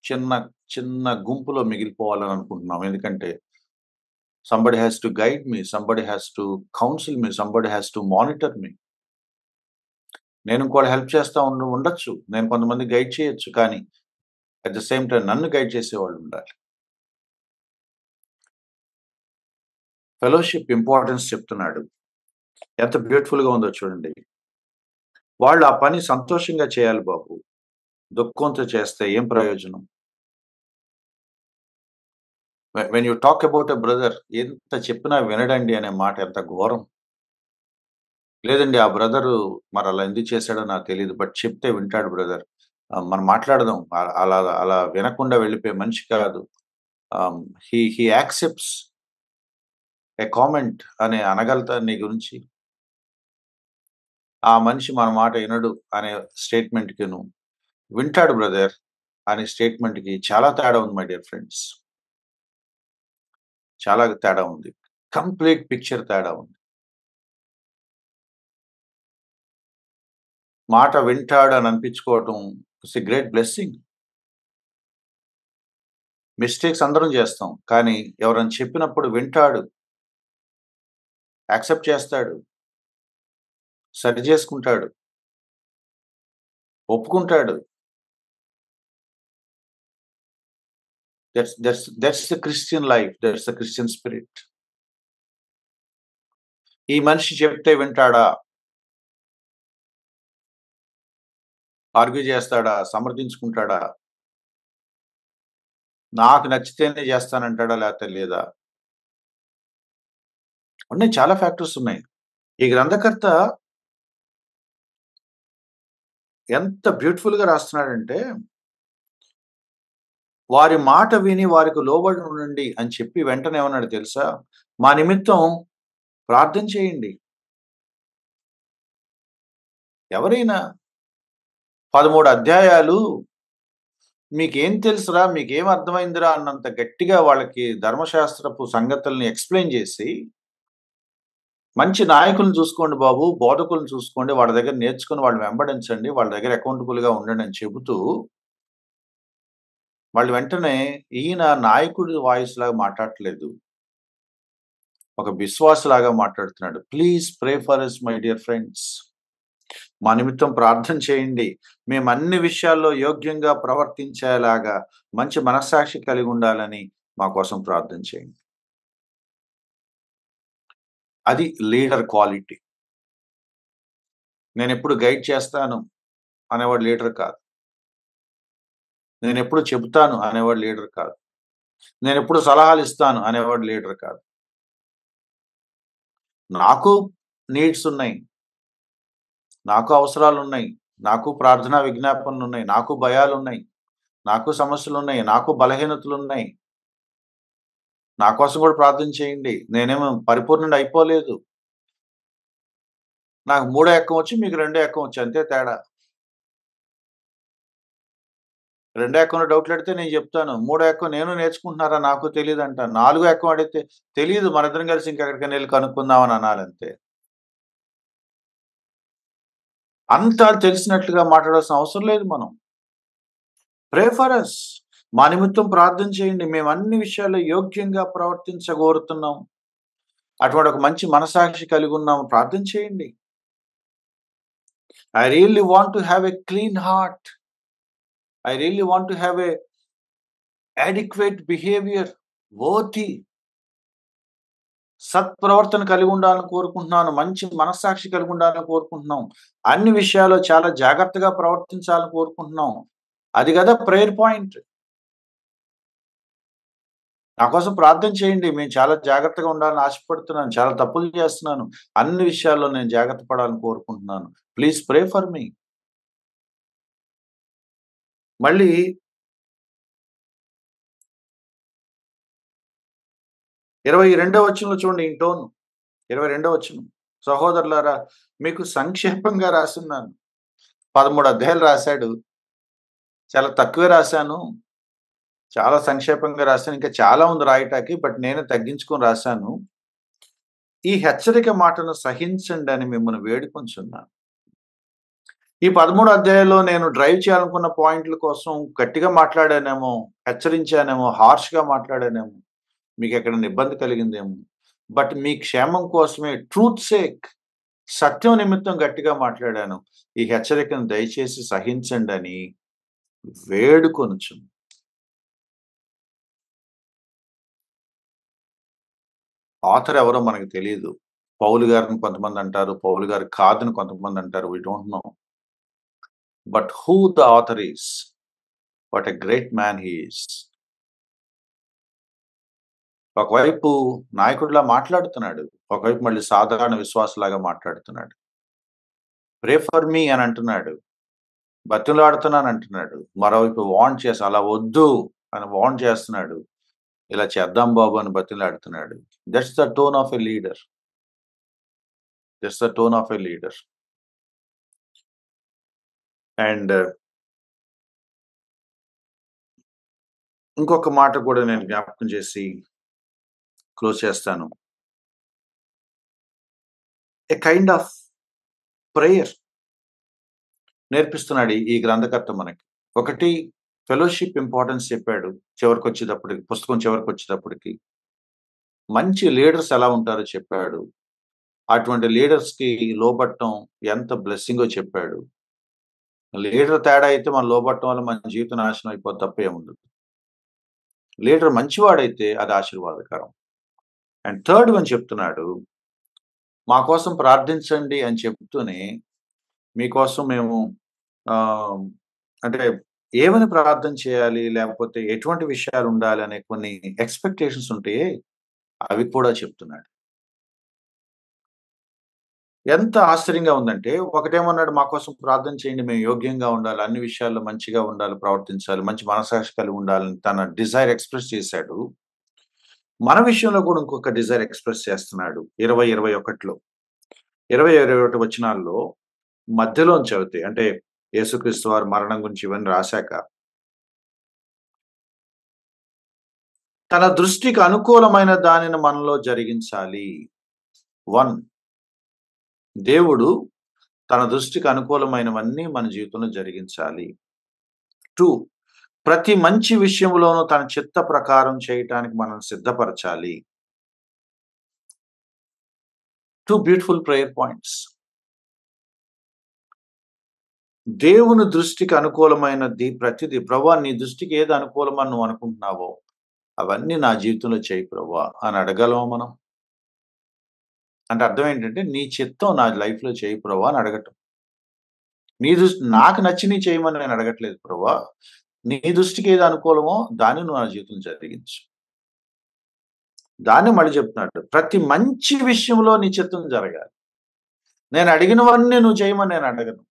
చిన్న చిన్న గుంపులో మిగిలిపోవాలని అనుకుంటున్నాం. ఎందుకంటే somebody has to guide me, somebody has to counsel me, somebody has to monitor me. నేను ఇంకోళ్ళకి హెల్ప్ చేస్తా ఉండొచ్చు. నేను కొంతమందికి గైడ్ చేయొచ్చు. కానీ అట్ ద సేమ్ టైమ్ నన్ను గైడ్ చేసేవాళ్ళు ఉండాలి. ఫెలోషిప్ ఇంపార్టెన్స్ చెప్తున్నాడు. ఎంత బ్యూటిఫుల్‌గా ఉందో చూడండి. వాళ్ళు ఆ పని సంతోషంగా చేయాలి బాబు. దుఃఖంతో చేస్తే ఏం ప్రయోజనం? When you talk about a brother, ఎంత చెప్పినా వినడండి అనే మాట ఎంత ఘోరం. లేదండి ఆ బ్రదరు మరి అలా ఎందుకు చేశాడో నాకు తెలీదు. బట్ చెప్తే వింటాడు బ్రదర్. మనం మాట్లాడదాం. అలా అలా వినకుండా వెళ్ళిపోయే మనిషి కాదు. హి యాక్సెప్ట్స్ ఎ కామెంట్ అని అనగలుగుతా నీ గురించి? ఆ మనిషి మన మాట ఇనడు అనే స్టేట్మెంట్‌కిను, వింటాడు బ్రదర్ అనే స్టేట్మెంట్‌కి చాలా తేడా ఉంది మై డియర్ ఫ్రెండ్స్. చాలా తేడా ఉంది. కంప్లీట్ పిక్చర్ తేడా ఉంది. మాట వింటాడు అని అనిపించుకోవటం it's a great blessing. Mistakes అందరం చేస్తాం. కానీ ఎవరైనా చెప్పినప్పుడు వింటాడు. యాక్సెప్ట్ చేస్తాడు. సరి చేసుకుంటాడు. ఒప్పుకుంటాడు. That's the Christian life. That's the Christian spirit. ఈ మనిషి చెప్తే వింటాడా? ఆర్గ్యూ చేస్తాడా? సమర్థించుకుంటాడా? నాకు నచ్చితేనే చేస్తానంటాడా? లేకపోతే లేదా? ఉన్నాయి, చాలా ఫ్యాక్టర్స్ ఉన్నాయి. ఈ గ్రంథకర్త ఎంత బ్యూటిఫుల్‌గా రాస్తున్నాడంటే, వారి మాట విని వారికి లోబడి ఉండండి అని చెప్పి వెంటనే ఏమన్నాడో తెలుసా? మా నిమిత్తం ప్రార్థన చేయండి. ఎవరైనా 13 అధ్యాయాలు మీకేం తెలుసురా? మీకేం అర్థమైందిరా? అన్నంత గట్టిగా వాళ్ళకి ధర్మశాస్త్రపు సంగతుల్ని ఎక్స్‌ప్లెయిన్ చేసి, మంచి నాయకులను చూసుకోండి బాబు, బోధకులను చూసుకోండి, వాళ్ళ దగ్గర నేర్చుకొని వాళ్ళని వెంబడించండి, వాళ్ళ దగ్గర అకౌంటబుల్‌గా ఉండండి అని చెబుతూ, వాళ్ళు వెంటనే ఈయన నాయకుడి వాయిస్ లాగా మాట్లాడట్లేదు. ఒక విశ్వాసిలాగా మాట్లాడుతున్నాడు. Please pray for us my dear friends. మా నిమిత్తం ప్రార్థన చేయండి. మేము అన్ని విషయాల్లో యోగ్యంగా ప్రవర్తించేలాగా మంచి మనస్సాక్షి కలిగి ఉండాలని మా కోసం ప్రార్థన చేయండి. అది లీడర్ క్వాలిటీ. నేనెప్పుడు గైడ్ చేస్తాను అనేవాడు లీడర్ కాదు. నేనెప్పుడు చెబుతాను అనేవాడు లీడర్ కాదు. నేనెప్పుడు సలహాలు ఇస్తాను అనేవాడు లీడర్ కాదు. నాకు నీడ్స్ ఉన్నాయి. నాకు అవసరాలున్నాయి. నాకు ప్రార్థనా విజ్ఞాపనలున్నాయి. నాకు భయాలున్నాయి. నాకు సమస్యలున్నాయి. నాకు బలహీనతలున్నాయి. నా కోసం కూడా ప్రార్థన చేయండి. నేనేమో పరిపూర్ణుడిని అయిపోలేదు. నాకు మూడో ఎక్కం వచ్చు, మీకు రెండో ఎక్కం వచ్చు, అంతే తేడా. రెండో ఎక్కంలో డౌట్లు అడిగితే నేను చెప్తాను. మూడో ఎక్కం నేను నేర్చుకుంటున్నారా నాకు తెలీదంటాను. నాలుగో ఎక్కం అడిగితే తెలీదు, మనిద్దరం కలిసి ఇంకెక్కడికైనా ఎళ్లి కనుక్కుందాం అని అనాలంతే. అంతా తెలిసినట్లుగా మాట్లాడాల్సిన అవసరం లేదు మనం. Pray for us. మా నిమిత్తం ప్రార్థన చేయండి. మేము అన్ని విషయాల్లో యోగ్యంగా ప్రవర్తించగోరుతున్నాం. అటువంటి ఒక మంచి మనస్సాక్షి కలిగి ఉన్నాం. ప్రార్థన చేయండి. I really want to have a clean heart. I really want to have a adequate behavior, worthy. సత్ప్రవర్తన కలిగి ఉండాలని కోరుకుంటున్నాను. మంచి మనస్సాక్షి కలిగి ఉండాలని కోరుకుంటున్నాం. అన్ని విషయాల్లో చాలా జాగ్రత్తగా ప్రవర్తించాలని కోరుకుంటున్నాం. అది గదా ప్రేయర్ పాయింట్. నా కోసం ప్రార్థన చేయండి. మేము చాలా జాగ్రత్తగా ఉండాలని ఆశపడుతున్నాను. చాలా తప్పులు చేస్తున్నాను. అన్ని విషయాల్లో నేను జాగ్రత్త పడాలని కోరుకుంటున్నాను. Please pray for me. మళ్ళీ 22వ వచనంలో చూడండి ఈ టోన్. 22వ వచనం. సహోదరులారా, మీకు సంక్షేపంగా రాసున్నాను. 13 అధ్యాయాలు రాసాడు. చాలా తక్కువే రాసాను. చాలా సంక్షేపంగా రాసాను. ఇంకా చాలా ఉంది రాయటానికి. బట్ నేనే తగ్గించుకొని రాసాను. ఈ హెచ్చరిక మాటను సహించండి అని మిమ్మల్ని వేడుకొంచున్నాను. ఈ 13 అధ్యాయాల్లో నేను డ్రైవ్ చేయాలనుకున్న పాయింట్ల కోసం గట్టిగా మాట్లాడానేమో, హెచ్చరించానేమో, హార్ష్‌గా మాట్లాడానేమో, మీకెక్కడైనా ఇబ్బంది కలిగిందేమో. బట్ మీ క్షేమం కోసమే, ట్రూత్ సేక్, సత్యం నిమిత్తం గట్టిగా మాట్లాడాను. ఈ హెచ్చరికను దయచేసి సహించండని వేడుకొనుచున్నాను. ఆథర్ ఎవరో మనకు తెలీదు. పౌలు గారని కొంతమందంటారు. పౌలు గారు కాదని కొంతమందంటారు. We don't know. But who the author is, what a great man he is. ఒకవైపు నాయకుడిలా మాట్లాడుతున్నాడు. ఒకవైపు మళ్ళీ సాధారణ విశ్వాసలాగా మాట్లాడుతున్నాడు. ప్రే ఫర్ మీ అని అంటున్నాడు. బతిమలాడుతున్నాను అంటున్నాడు. మరోవైపు వార్న్ చేసి అలా వద్దు అని వార్న్ చేస్తున్నాడు. ఇలా చేద్దాం బాబు అని బతిమలాడుతున్నాడు. That's the tone of a leader. That's the tone of a leader. And ఇంకొక మాట కూడా నేను జ్ఞాపకం చేసి క్లోజ్ చేస్తాను. ఎ కైండ్ ఆఫ్ ప్రేయర్ నేర్పిస్తున్నాడు ఈ గ్రంథకర్త మనకి. ఒకటి ఫెలోషిప్ ఇంపార్టెన్స్ చెప్పాడు చివరికొచ్చేటప్పటికి, పుస్తకం చివరికొచ్చేటప్పటికి. మంచి లీడర్స్ ఎలా ఉంటారో చెప్పాడు. అటువంటి లీడర్స్‌కి లోబడటం ఎంత బ్లెస్సింగో చెప్పాడు. లీడర్ తేడా అయితే మనం లోబడటం వల్ల మన జీవితం నాశనం అయిపోద్ది తప్ప ఏముండదు. లీడర్ మంచివాడైతే అది ఆశీర్వాదకరం. అండ్ థర్డ్ వన్ చెప్తున్నాడు, మా కోసం ప్రార్థించండి అని చెప్తూనే మీకోసం మేము అంటే ఏమని ప్రార్థన చేయాలి, లేకపోతే ఎటువంటి విషయాలు ఉండాలి అనే కొన్ని ఎక్స్‌పెక్టేషన్స్ ఉంటాయే, అవి కూడా చెప్తున్నాడు. ఎంత ఆశ్చర్యంగా ఉందంటే, ఒకటేమన్నాడు మా కోసం ప్రార్థన చేయండి, మేము యోగ్యంగా ఉండాలి, అన్ని విషయాల్లో మంచిగా ఉండాలి, ప్రవర్తించాలి, మంచి మనస్సాక్షి కలిగి ఉండాలని తన డిజైర్ ఎక్స్‌ప్రెస్ చేశాడు. మన విషయంలో కూడా ఇంకొక డిజైర్ ఎక్స్‌ప్రెస్ చేస్తున్నాడు. 21లో 21 వచనాల్లో మధ్యలోంచి చదివితే అంటే యేసుక్రీస్తు వారి మరణం గురించి ఇవన్నీ రాశాక, తన దృష్టికి అనుకూలమైన దానిని మనలో జరిగించాలి. 1 దేవుడు తన దృష్టికి అనుకూలమైనవన్నీ మన జీవితంలో జరిగించాలి. 2 ప్రతి మంచి విషయంలోనూ తన చిత్త ప్రకారం చేయటానికి మనల్ని సిద్ధపరచాలి. 2 బ్యూటిఫుల్ ప్రేయర్ పాయింట్స్. దేవుని దృష్టికి అనుకూలమైనది ప్రతిది. ప్రభువా నీ దృష్టికి ఏది అనుకూలమని నువ్వు అనుకుంటున్నావో అవన్నీ నా జీవితంలో చేయి ప్రభువా అని అడగలమా మనం? అంటే అర్థం ఏంటంటే నీ చిత్తం నా లైఫ్‌లో చేయి ప్రభువా అని అడగటం. నాకు నచ్చినయి చేయమని నేను అడగట్లేదు ప్రభువా. నీ దృష్టికి ఏది అనుకూలమో దాన్ని నువ్వు నా జీవితంలో జరిగించు. దాన్ని మళ్ళీ చెప్తున్నాడు. ప్రతి మంచి విషయంలో నీ చిత్తం జరగాలి. నేను అడిగినవన్నీ నువ్వు చేయమని నేను అడగను.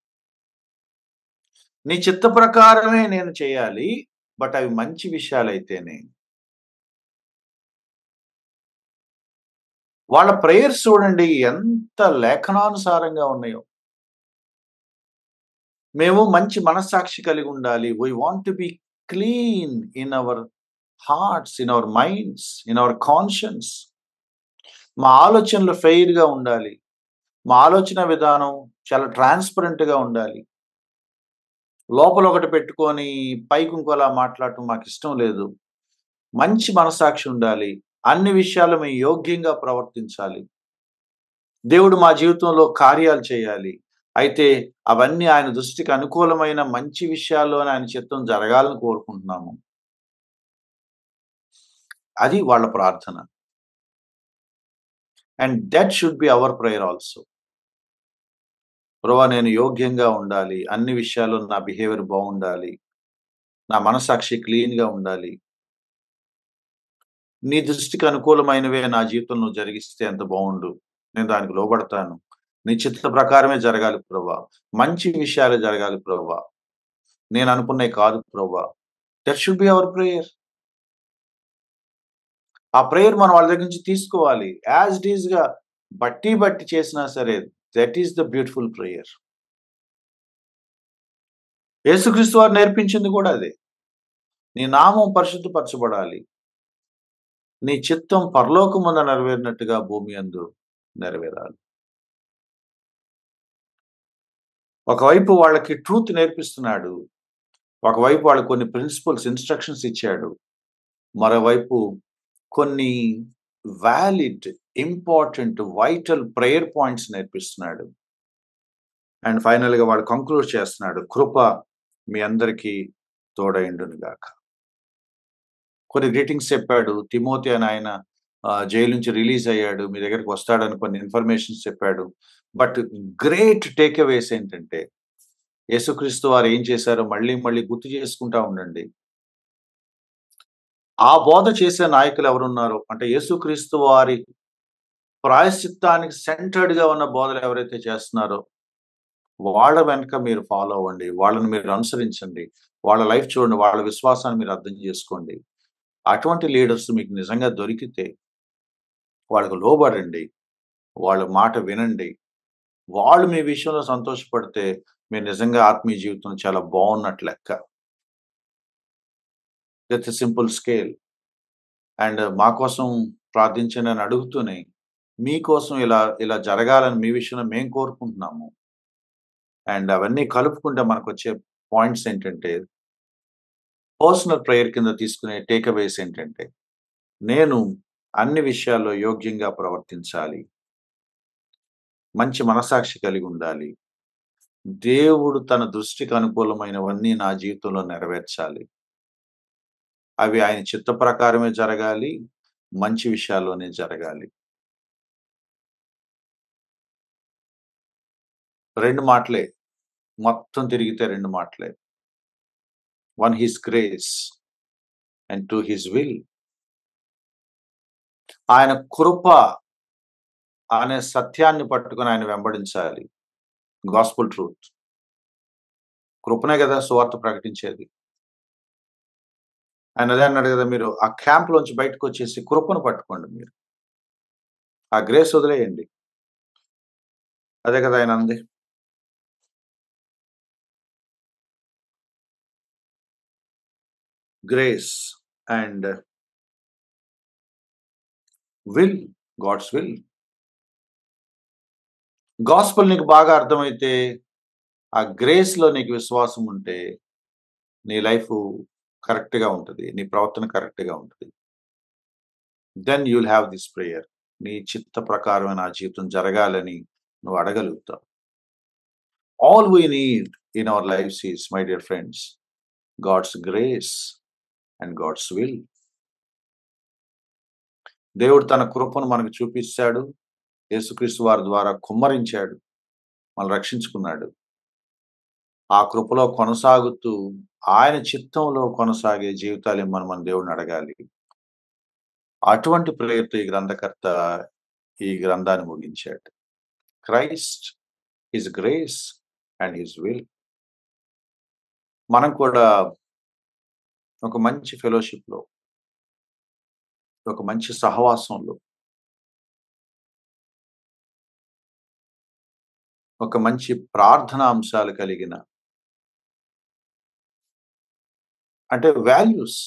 నీ చిత్త ప్రకారమే నేను చేయాలి. బట్ అవి మంచి విషయాలైతేనే. వాళ్ళ ప్రేయర్స్ చూడండి ఎంత లేఖనానుసారంగా ఉన్నాయో. మేము మంచి మనస్సాక్షి కలిగి ఉండాలి. We want to be clean in our hearts, in our minds, in our conscience. మా ఆలోచనలు ఫెయిర్‌గా ఉండాలి. మా ఆలోచన విధానం చాలా ట్రాన్స్‌పరెంట్‌గా ఉండాలి. లోపల ఒకటి పెట్టుకొని పైకి ఇంకోలా మాట్లాడటం మాకిష్టం లేదు. మంచి మనస్సాక్షి ఉండాలి. అన్ని విషయాల్లో మేము యోగ్యంగా ప్రవర్తించాలి. దేవుడు మా జీవితంలో కార్యాలు చేయాలి. అయితే అవన్నీ ఆయన దృష్టికి అనుకూలమైన మంచి విషయాల్లోనే ఆయన చిత్తం జరగాలని కోరుకుంటున్నాము. అది వాళ్ళ ప్రార్థన. And that should be our prayer also. ప్రభువా నేను యోగ్యంగా ఉండాలి. అన్ని విషయాల్లో నా బిహేవియర్ బావుండాలి. నా మనస్సాక్షి క్లీన్‌గా ఉండాలి. నీ దృష్టికి అనుకూలమైనవే నా జీవితంలో నువ్వు జరిగిస్తే ఎంత బావుండు. నేను దానికి లోబడతాను. నీ చిత్త ప్రకారమే జరగాలి ప్రభువా. మంచి విషయాలే జరగాలి ప్రభువా. నేను అనుకున్నయి కాదు ప్రభువా. That should be our prayer. ఆ ప్రేయర్ మనం వాళ్ళ దగ్గర నుంచి తీసుకోవాలి. యాజ్ ఇట్ ఈస్‌గా బట్టి చేసినా సరే that is the beautiful prayer. యేసుక్రీస్తు వారు నేర్పించింది కూడా అదే. నీ నామం పరిశుద్ధపరచబడాలి. నీ చిత్తం పరలోకమందు నెరవేరినట్టుగా భూమి యందు నెరవేరాలి. ఒకవైపు వాళ్ళకి ట్రూత్ నేర్పిస్తున్నాడు. ఒకవైపు వాళ్ళకి కొన్ని ప్రిన్సిపల్స్, ఇన్‌స్ట్రక్షన్స్ ఇచ్చాడు. మరోవైపు కొన్ని valid, important, vital prayer points నేర్పిస్తున్నాడు. అండ్ ఫైనల్‌గా వాడు కంక్లూడ్ చేస్తున్నాడు. కృప మీ అందరికీ తోడైండును గాక. కొన్ని గ్రీటింగ్స్ చెప్పాడు. తిమోతి అని ఆయన జైలు నుంచి రిలీజ్ అయ్యాడు. మీ దగ్గరికి వస్తాడని కొన్ని ఇన్ఫర్మేషన్స్ చెప్పాడు. బట్ గ్రేట్ టేక్ అవేస్ ఏంటంటే యేసుక్రీస్తు వారు ఏం చేశారో మళ్ళీ గుర్తు చేసుకుంటా ఉండండి. ఆ బోధ చేసే నాయకులు ఎవరున్నారో అంటే యేసుక్రీస్తు వారి ప్రాయశ్చిత్తానికి సెంటర్డ్‌గా ఉన్న బోధలు ఎవరైతే చేస్తున్నారో, వాళ్ళ వెనక మీరు ఫాలో అవ్వండి. వాళ్ళని మీరు అనుసరించండి. వాళ్ళ లైఫ్ చూడండి. వాళ్ళ విశ్వాసాన్ని మీరు అర్థం చేసుకోండి. అటువంటి లీడర్స్ మీకు నిజంగా దొరికితే వాళ్ళకి లోబడండి. వాళ్ళ మాట వినండి. వాళ్ళు మీ విషయంలో సంతోషపడితే మీరు నిజంగా ఆత్మీయ జీవితం చాలా బావున్నట్టు లెక్క. With simple scale. అండ్ మా కోసం ప్రార్థించండి అని అడుగుతూనే, మీకోసం ఇలా జరగాలని మీ విషయంలో మేము కోరుకుంటున్నాము. అండ్ అవన్నీ కలుపుకుంటే మనకొచ్చే పాయింట్స్ ఏంటంటే, పర్సనల్ ప్రేయర్ కింద తీసుకునే టేక్ అవేస్ ఏంటంటే, నేను అన్ని విషయాల్లో యోగ్యంగా ప్రవర్తించాలి. మంచి మనస్సాక్షి కలిగి ఉండాలి. దేవుడు తన దృష్టికి అనుకూలమైనవన్నీ నా జీవితంలో నెరవేర్చాలి. అవి ఆయన చిత్త ప్రకారమే జరగాలి. మంచి విషయాల్లోనే జరగాలి. 2 మాటలే. మొత్తం తిరిగితే 2 మాటలే. 1 his grace and 2 his will. ఆయన కృప అనే సత్యాన్ని పట్టుకొని ఆయన వెంబడించాలి. Gospel truth. కృపనే గదా! సువార్త ప్రకటించేది. ఆయన అదే అన్నాడు గదా! మీరు ఆ క్యాంప్‌లోంచి బయటకొచ్చేసి కృపను పట్టుకోండి మీరు. ఆ గ్రేస్ వదిలేయండి. అదే కదా ఆయన అంది. Grace and will. God's will. Gospel నీకు బాగా అర్థమైతే, ఆ గ్రేస్‌లో నీకు విశ్వాసం ఉంటే, నీ లైఫు కరెక్ట్‌గా ఉంటది. నీ ప్రవర్తన కరెక్ట్‌గా ఉంటది. Then you will have this prayer. నీ చిత్త ప్రకారమే నా జీవితం జరగాలని నువ్వు అడగలుగుతావు. All we need in our lives is my dear friends God's grace and God's will. దేవుడు తన కృపను మనకు చూపిచ్చాడు. యేసుక్రీస్తు వారి ద్వారా కుమ్మరించాడు. మనల్ని రక్షించుకున్నాడు. ఆ కృపలో కొనసాగుతూ ఆయన చిత్తంలో కొనసాగే జీవితాలు ఇమ్మని మన దేవుడిని అడగాలి. అటువంటి ప్రేయర్‌తో ఈ గ్రంథాన్ని ముగించాడు. Christ, his grace and his will. మనం కూడా ఒక మంచి ఫెలోషిప్‌లో, ఒక మంచి సహవాసంలో, ఒక మంచి ప్రార్థనా అంశాలు కలిగిన అంటే వాల్యూస్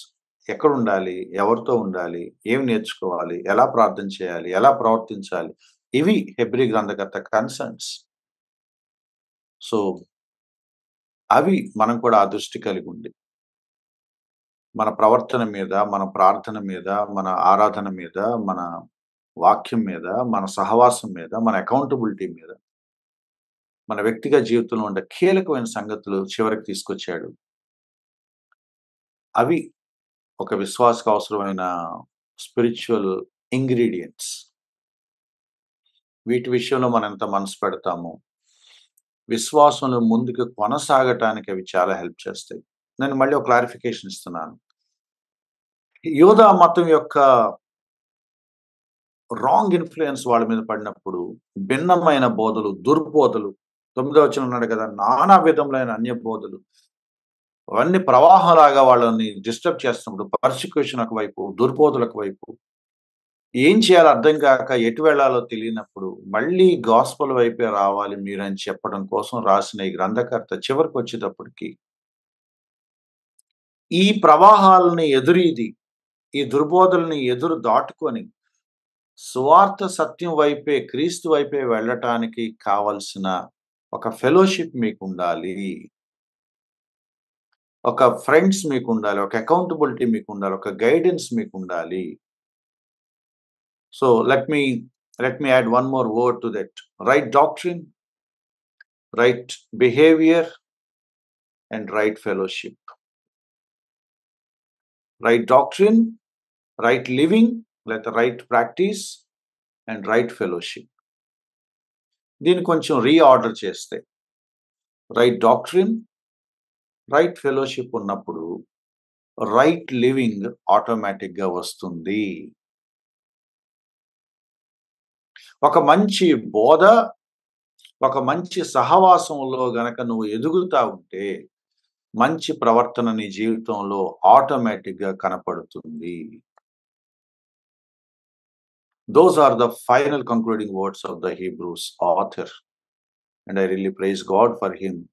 ఎక్కడుండాలి? ఎవరితో ఉండాలి? ఏమి నేర్చుకోవాలి? ఎలా ప్రార్థన చేయాలి? ఎలా ప్రవర్తించాలి? ఇవి హెబ్రీ గ్రంథకర్త కన్సర్న్స్. సో, అవి మనం కూడా ఆ దృష్టి కలిగుండి, మన ప్రవర్తన మీద, మన ప్రార్థన మీద, మన ఆరాధన మీద, మన వాక్యం మీద, మన సహవాసం మీద, మన అకౌంటబిలిటీ మీద, మన వ్యక్తిగత జీవితంలో ఉండే కీలకమైన సంగతులు చివరికి తీసుకొచ్చాడు. అవి ఒక విశ్వాసకు అవసరమైన స్పిరిచ్యువల్ ఇంగ్రీడియెంట్స్. వీటి విషయంలో మనం ఎంత మనసు పెడతామో, విశ్వాసంలో ముందుకు కొనసాగటానికి అవి చాలా హెల్ప్ చేస్తాయి. నేను మళ్ళీ ఒక క్లారిఫికేషన్ ఇస్తున్నాను. యూదా మతం యొక్క రాంగ్ ఇన్‌ఫ్లూయెన్స్ వాళ్ళ మీద పడినప్పుడు, భిన్నమైన బోధలు, దుర్బోధలు 9వ వచనం అన్నాడు కదా! నానా విధములైన అన్య బోధలు, అవన్నీ ప్రవాహంలాగా వాళ్ళని డిస్టర్బ్ చేస్తున్నప్పుడు, పర్సిక్యూషన్ ఒకవైపు, దుర్బోధలు ఒకవైపు, ఏం చేయాలో అర్థం కాక ఎటు వెళ్ళాలో తెలియనప్పుడు, మళ్ళీ గాస్పెల్ వైపే రావాలి మీరని చెప్పడం కోసం రాసిన ఈ గ్రంథకర్త చివరికొచ్చేటప్పటికి, ఈ ప్రవాహాలని ఎదురీది, ఈ దుర్బోధల్ని ఎదురు దాటుకొని సువార్త సత్యం వైపే, క్రీస్తు వైపే వెళ్ళటానికి కావలసిన ఒక ఫెలోషిప్ మీకుండాలి. ఒక ఫ్రెండ్స్ మీకుండాలి. ఒక అకౌంటబిలిటీ మీకుండాలి. ఒక గైడెన్స్ మీకుండాలి. So, let me add one more word to that. Right doctrine, right behavior, and right fellowship. Right doctrine, right living, like the right practice, and right fellowship. దీన్ని కొంచెం reorder చేస్తే, right doctrine, right fellowship ఉన్నప్పుడు right living ఆటోమేటిక్‌గా వస్తుంది. ఒక మంచి బోధ, ఒక మంచి సహవాసంలో గనక నువ్వు ఎదుగుతా ఉంటే, మంచి ప్రవర్తన నీ జీవితంలో ఆటోమేటిక్‌గా కనపడుతుంది. Those are the final concluding words of the Hebrews author, and I really praise God for him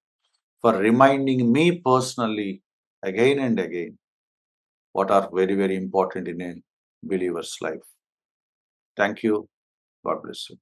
for reminding me personally again and again what are very, very important in a believer's life. Thank you. God bless you.